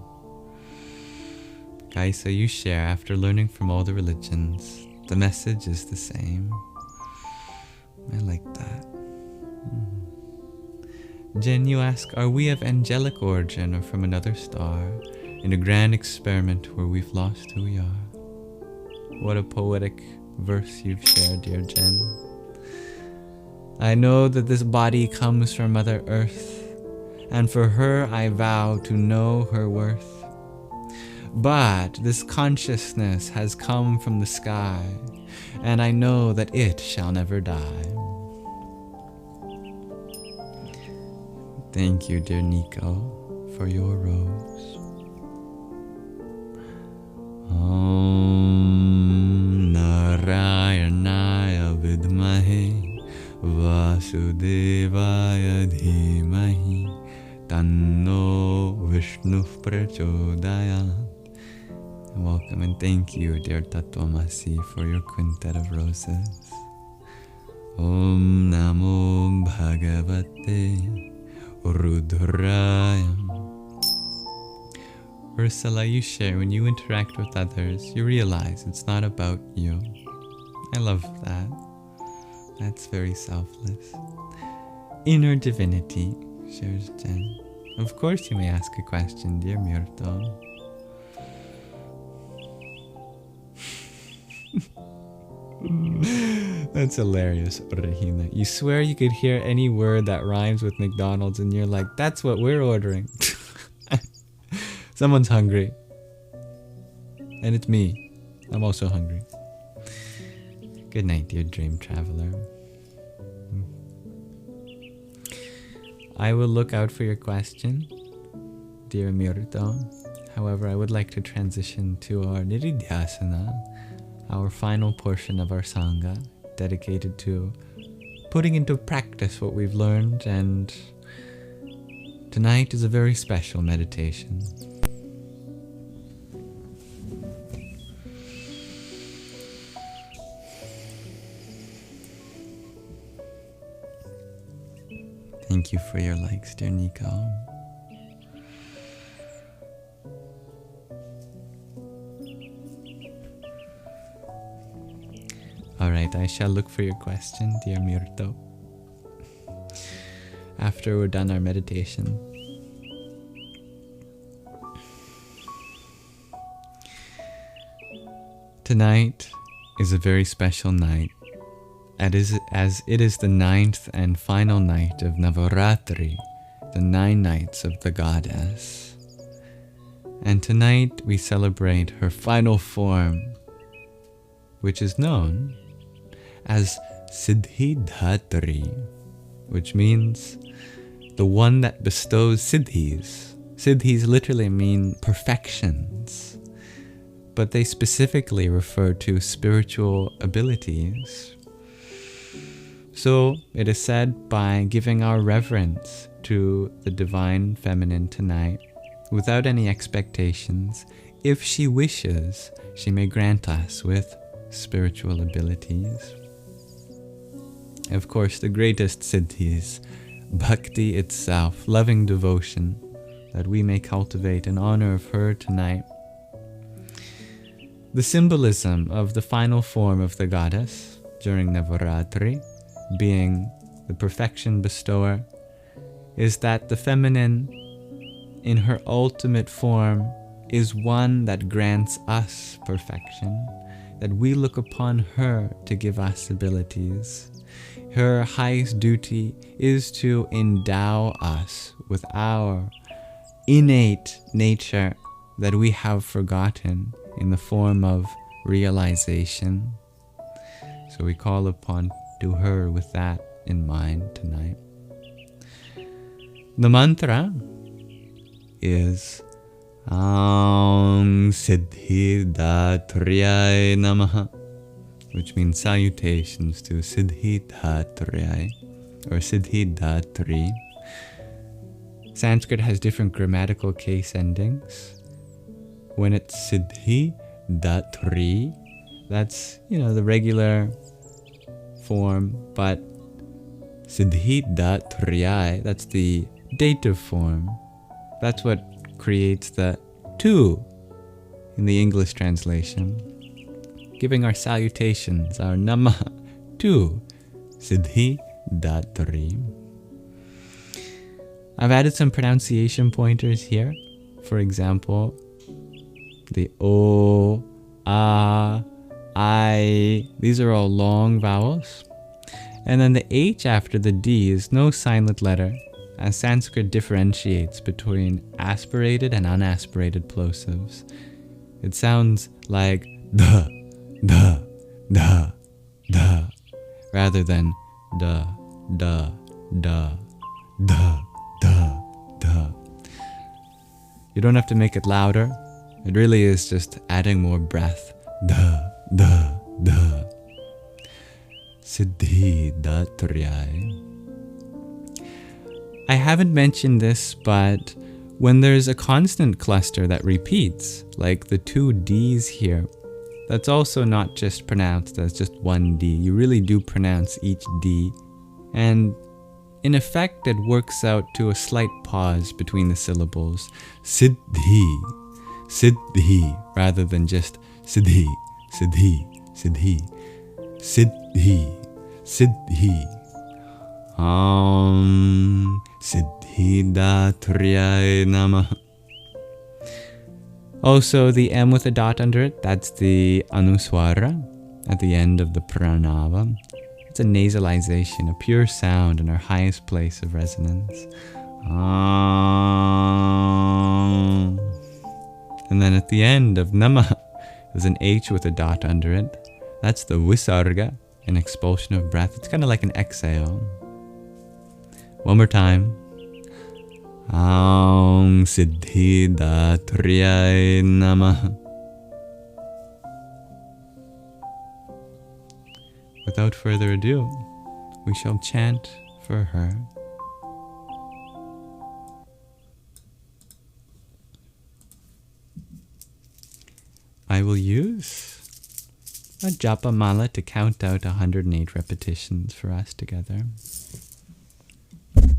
Kaisa, you share, after learning from all the religions, the message is the same. I like that. Jen, you ask, are we of angelic origin or from another star, in a grand experiment where we've lost who we are? What a poetic verse you've shared, dear Jen. I know that this body comes from Mother Earth, and for her I vow to know her worth. But this consciousness has come from the sky, and I know that it shall never die. Thank you, dear Nico, for your rose. Om Narayanaya Vidmahe Vasudevaya Dhimahi Tanno Vishnu Prachodayat. Welcome and thank you, dear Tattvamasi, for your quintet of roses. Om Namo Bhagavate Rudraya. Ursula, you share, when you interact with others, you realize it's not about you. I love that. That's very selfless. Inner divinity, shares Jen. Of course you may ask a question, dear Myrto. That's hilarious, Regina. You swear you could hear any word that rhymes with McDonald's and you're like, that's what we're ordering. Someone's hungry. And it's me. I'm also hungry. Good night, dear dream traveler. I will look out for your question, dear Myrto. However, I would like to transition to our Niridhyasana, our final portion of our Sangha, dedicated to putting into practice what we've learned, and tonight is a very special meditation. Thank you for your likes, dear Nico. Alright, I shall look for your question, dear Myrto, after we're done our meditation. Tonight is a very special night, as it is the 9th and final night of Navaratri, the 9 nights of the goddess. And tonight we celebrate her final form, which is known as Siddhidhātri, which means the one that bestows siddhis. Siddhis literally mean perfections, but they specifically refer to spiritual abilities. So it is said, by giving our reverence to the Divine Feminine tonight, without any expectations, if she wishes, she may grant us with spiritual abilities. Of course, the greatest siddhis, bhakti itself, loving devotion, that we may cultivate in honor of her tonight. The symbolism of the final form of the goddess during Navaratri, being the perfection bestower, is that the feminine, in her ultimate form, is one that grants us perfection, that we look upon her to give us abilities. Her highest duty is to endow us with our innate nature that we have forgotten in the form of realization. So we call upon to her with that in mind tonight. The mantra is Siddhidhātri Namaha, which means salutations to Siddhidhātri or Siddhidhātri. Sanskrit has different grammatical case endings. When it's Siddhidhātri, that's, the regular form, but Siddhidhātri, that's the dative form. That's what creates the to in the English translation. Giving our salutations, our Namah, to Siddhidhātri. I've added some pronunciation pointers here. For example, the O, A, I, these are all long vowels. And then the H after the D is no silent letter, as Sanskrit differentiates between aspirated and unaspirated plosives. It sounds like da, da, da, da, rather than da, da, da, da, da, da. You don't have to make it louder. It really is just adding more breath. Da, da, da. Siddhidhātri. I haven't mentioned this, but when there's a constant cluster that repeats, like the 2 Ds here, that's also not just pronounced as just one D. You really do pronounce each D. And in effect, it works out to a slight pause between the syllables. Siddhi, siddhi, rather than just siddhi, siddhi, siddhi, siddhi, siddhi. Siddhidhātri Namaha. Also, the M with a dot under it, that's the anuswara at the end of the pranava. It's a nasalization, a pure sound in our highest place of resonance. And then at the end of Namaha, there's an H with a dot under it. That's the visarga, an expulsion of breath. It's kind of like an exhale. One more time. Siddhidhātri Namaha. Without further ado, we shall chant for her. I will use a japa mala to count out 108 repetitions for us together.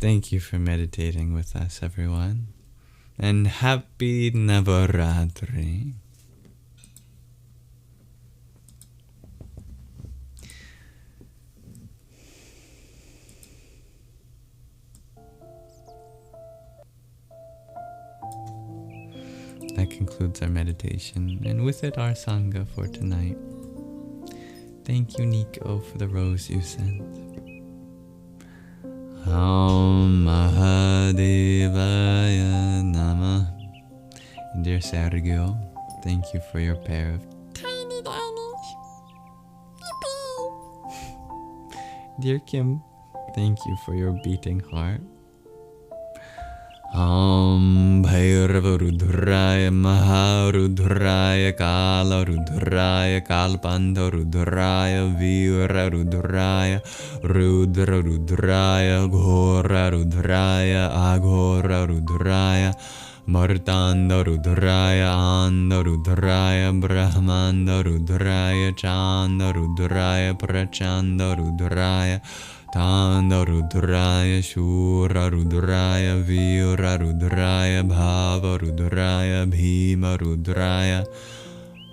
Thank you for meditating with us, everyone. And happy Navaratri. That concludes our meditation, and with it our Sangha for tonight. Thank you, Nico, for the rose you sent. Om Mahadevaya Namah. And dear Sergio, thank you for your pair of tiny tinies. Yippee! Dear Kim, thank you for your beating heart. Om Bhairava Rudraya Maharudraya Kala Rudraya Kalpanta Rudraya Vira Rudraya Rudra Rudraya Ghora Rudraya Aghora Rudraya Martanda Rudraya Anda Rudraya Brahmanda Rudraya Chanda Rudraya Prachanda Rudraya Tanda Rudraya Shura Rudraya Vira Rudraya Bhava Rudraya Bhima Rudraya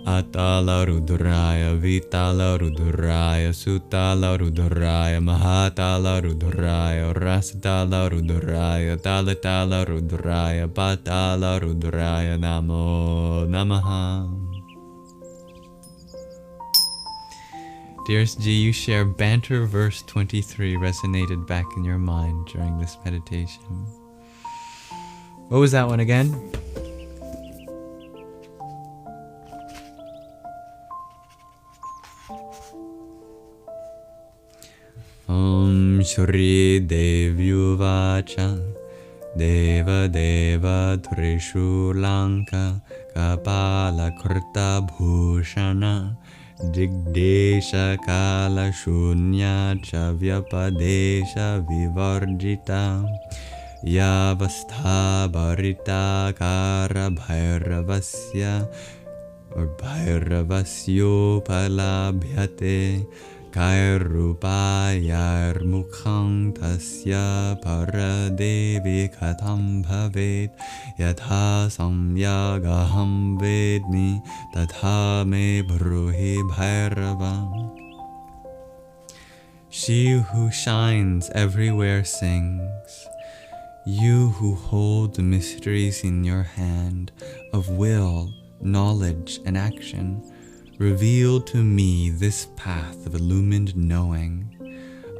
Atala Rudraya Vitala Rudraya Sutala Rudraya Mahatala Rudraya Rasatala Rudraya Talatala Rudraya Patala Rudraya Namo Namaha. Dearest G, you share Banter verse 23 resonated back in your mind during this meditation. What was that one again? Om Shri Devyuvacha Deva Deva Trishu Lanka Kapala Krta Bhushana Digdesha Kala Shunya Chavyapadesha Vivarjita Yavastha Bharita Kara Bhairavasya or Bhairavasyo Palabhyate Kairupayar Mukhang Tasya Paradevi Katham Bhavet Yatha Samyagaham Vedmi Tatha Me Bruhi Bhairava. She who shines everywhere sings. You who hold the mysteries in your hand of will, knowledge, and action, reveal to me this path of illumined knowing.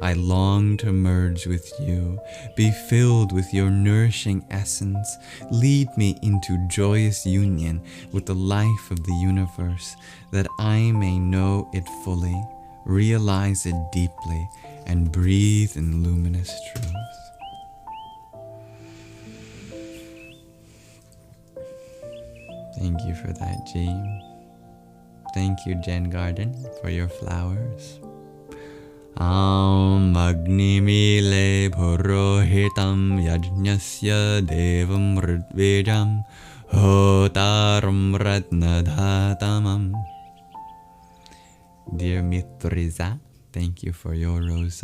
I long to merge with you, be filled with your nourishing essence. Lead me into joyous union with the life of the universe, that I may know it fully, realize it deeply, and breathe in luminous truth. Thank you for that, G. Thank you, Jen Garden, for your flowers. Am Agnimile Purohitam Yajnasya Devam Ritvejam Hotaram Ratnadhatamam. Dear Mitriza, thank you for your rose.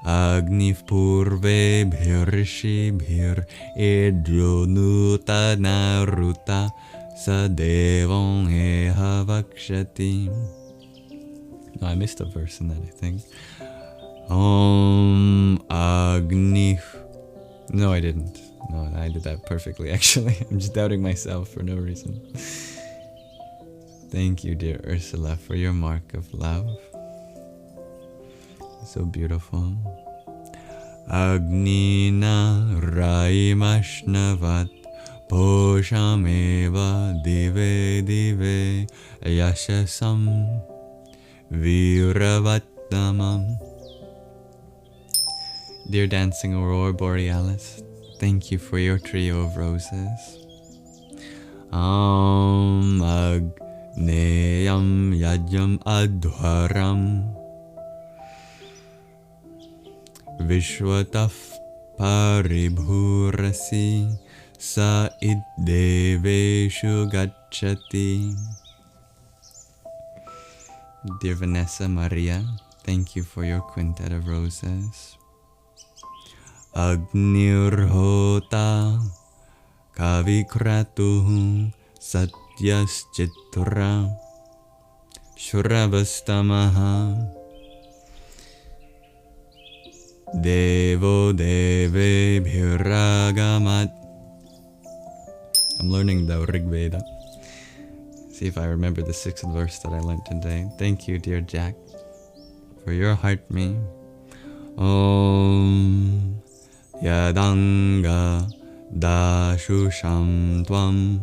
Agnif Purve Bhirishi Bhir Edronuta Naruta Sadevam Eha Vakshati. No, I missed a verse in that, I think. Om Agnif. No, I didn't. No, I did that perfectly, actually. I'm just doubting myself for no reason. Thank you, dear Ursula, for your mark of love. So beautiful. Agnina Raimashnavat Poshameva Dive Dive Yashasam Viravattamam. Dear Dancing Aurora Borealis, Thank you for your trio of roses. Agneyam yajam adhwaram Vishwataf paribhurasi sa iddeveshu gacchati. Dear Vanessa Maria, thank you for your quintet of roses. Agnirhota kavikratuhu satyaschitra shravastamaha devo deve bhiragamat. I'm learning the Rig Veda. See if I remember the 6th verse that I learned today. Thank you, dear Jack, for your heart me. Om Yadanga Dashusham Tvam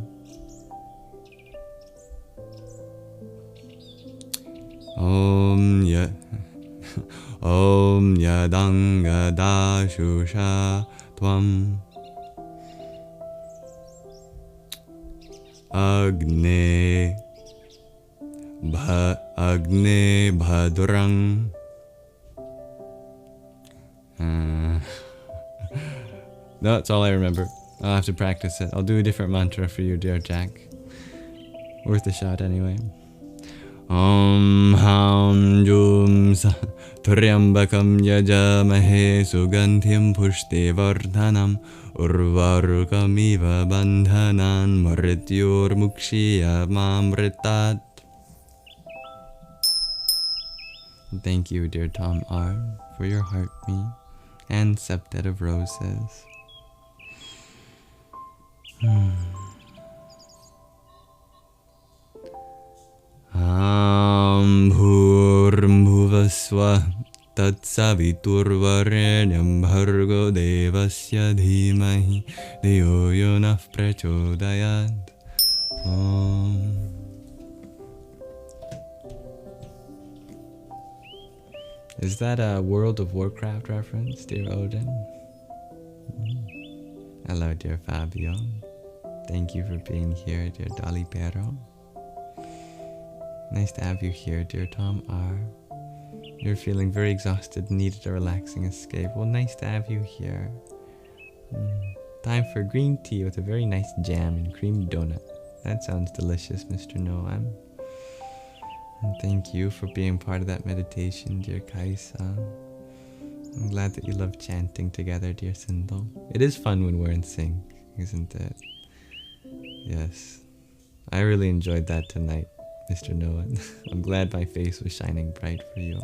Om Yadanga Dashusha Tvam Agne Bhadrang. No, that's all I remember. I'll have to practice it. I'll do a different mantra for you, dear Jack. Worth a shot anyway. Om Ham Jum Triambakam Yajamahe Sugandhim Pushte Vardhanam Urvarukamiva Bandhanan Mrityor Mukshiya Mamritat. Thank you, dear Tom R., for your heart me and septet of roses. Bhurmuvaswa tatsaviturvarenyam bhargo devasya dhimahi dhiyo yonah prachodayat. Is that a World of Warcraft reference, dear Odin? Hello, dear Fabio. Thank you for being here, dear Dolly Pero. Nice to have you here, dear Tom R. You're feeling very exhausted, needed a relaxing escape. Well, nice to have you here. Time for green tea with a very nice jam and cream donut. That sounds delicious, Mr. Noam. And thank you for being part of that meditation, dear Kaisa. I'm glad that you love chanting together, dear Sindel. It is fun when we're in sync, isn't it? Yes. I really enjoyed that tonight, Mr. Noah. I'm glad my face was shining bright for you.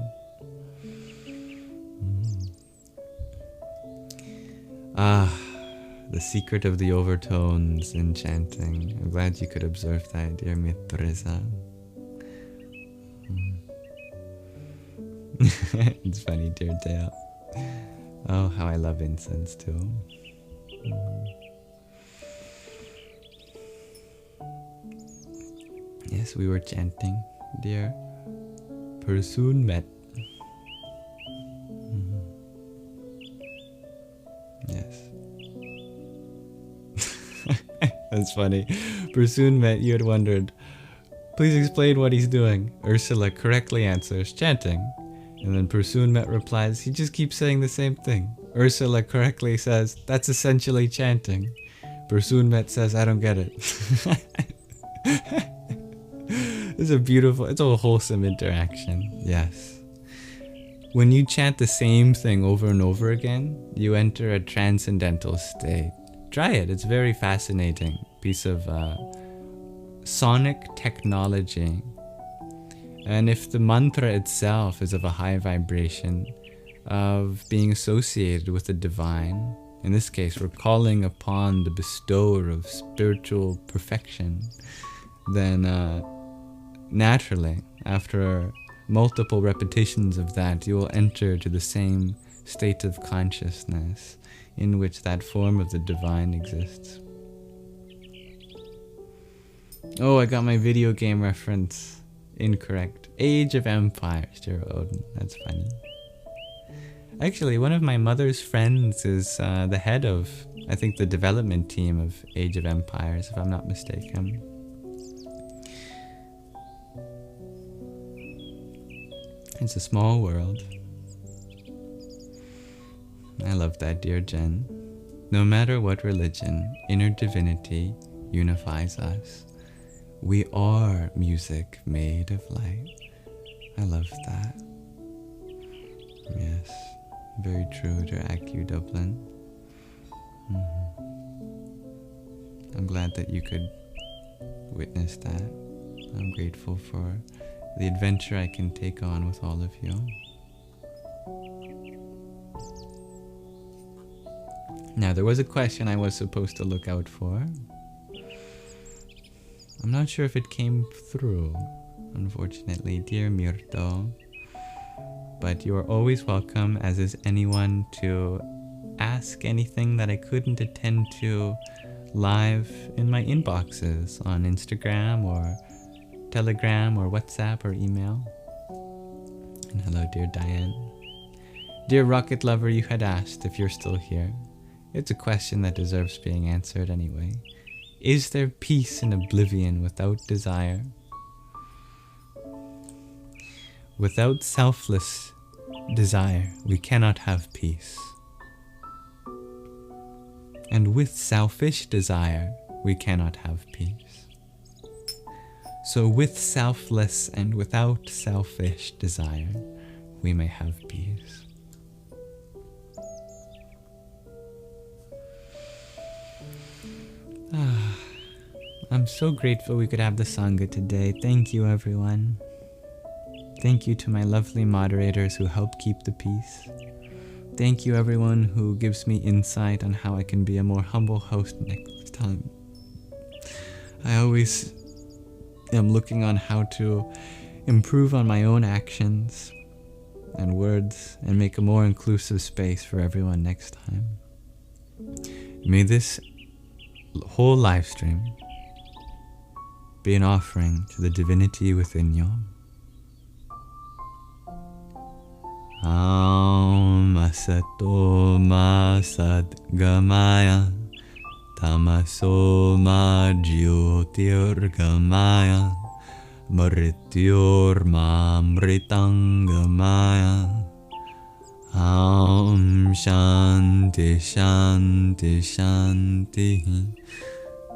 The secret of the overtones in chanting. I'm glad you could observe that, dear Mitreza. It's funny, dear Dale. Oh, how I love incense too. Yes, we were chanting, dear Pursoon Met. Yes. That's funny. Pursoon Met, you had wondered, please explain what he's doing. Ursula correctly answers, chanting. And then Pursoon Met replies, he just keeps saying the same thing. Ursula correctly says, that's essentially chanting. Pursoon Met says, I don't get it. It's a beautiful, it's a wholesome interaction. Yes. When you chant the same thing over and over again, you enter a transcendental state. Try it. It's very fascinating piece of sonic technology. And if the mantra itself is of a high vibration of being associated with the divine, in this case, we're calling upon the bestower of spiritual perfection, then naturally, after multiple repetitions of that, you will enter to the same state of consciousness in which that form of the divine exists. Oh, I got my video game reference incorrect. Age of Empires, dear Odin. That's funny. Actually, one of my mother's friends is the head of I think the development team of Age of Empires, if I'm not mistaken. It's a small world. I love that, dear Jen. No matter what religion, inner divinity unifies us. We are music made of light. I love that. Yes, very true, dear Acu Dublin. I'm glad that you could witness that. I'm grateful for the adventure I can take on with all of you. Now, there was a question I was supposed to look out for. I'm not sure if it came through, unfortunately, dear Myrto. But you are always welcome, as is anyone, to ask anything that I couldn't attend to live in my inboxes on Instagram or Telegram or WhatsApp or email. And hello, dear Diane. Dear Rocket Lover, you had asked if you're still here. It's a question that deserves being answered anyway. Is there peace in oblivion without desire? Without selfless desire, we cannot have peace. And with selfish desire, we cannot have peace. So with selfless and without selfish desire, we may have peace. I'm so grateful we could have the Sangha today. Thank you, everyone. Thank you to my lovely moderators who help keep the peace. Thank you, everyone who gives me insight on how I can be a more humble host next time. I always am looking on how to improve on my own actions and words and make a more inclusive space for everyone next time. May this whole live stream be an offering to the divinity within you. Amasato ma sadgamaya tamaso ma jyotirgamaya mrityor ma mritangamaya. Om Shanti Shanti Shanti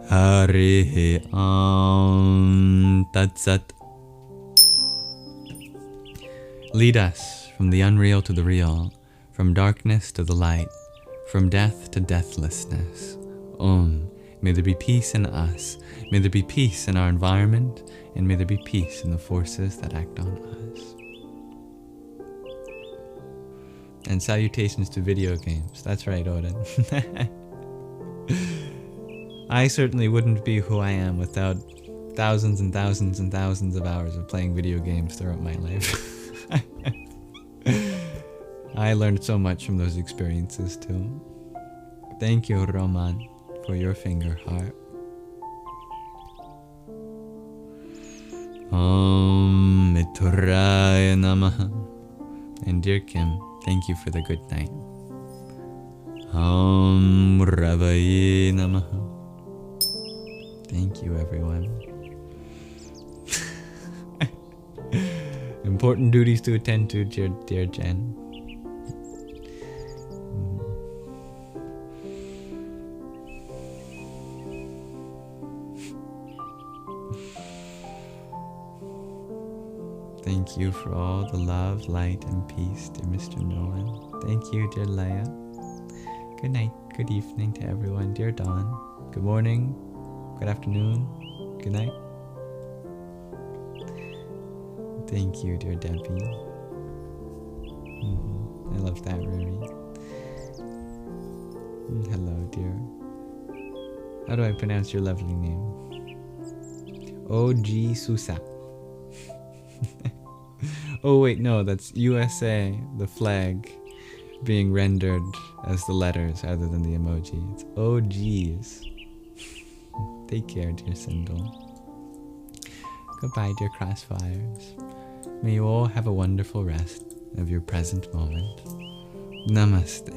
Harihi Om Tat Sat. Lead us from the unreal to the real, from darkness to the light, from death to deathlessness. May there be peace in us, may there be peace in our environment, and may there be peace in the forces that act on us. And salutations to video games. That's right, Odin. I certainly wouldn't be who I am without thousands and thousands and thousands of hours of playing video games throughout my life. I learned so much from those experiences too. Thank you, Roman, for your finger heart. Om Mituraya Namaha. And dear Kim, thank you for the good night. Om Ravaye Namaha. Thank you, everyone. Important duties to attend to, dear Jen. Thank you for all the love, light, and peace, dear Mr. Nolan. Thank you, dear Leia. Good night, good evening to everyone, dear Dawn. Good morning, good afternoon, good night. Thank you, dear Debbie. I love that, Ruri. Hello, dear. How do I pronounce your lovely name? O.G. Susa. Oh wait, no, that's USA, the flag, being rendered as the letters rather than the emoji. It's OGs. Take care, dear Sindel. Goodbye, dear Crossfires. May you all have a wonderful rest of your present moment. Namaste.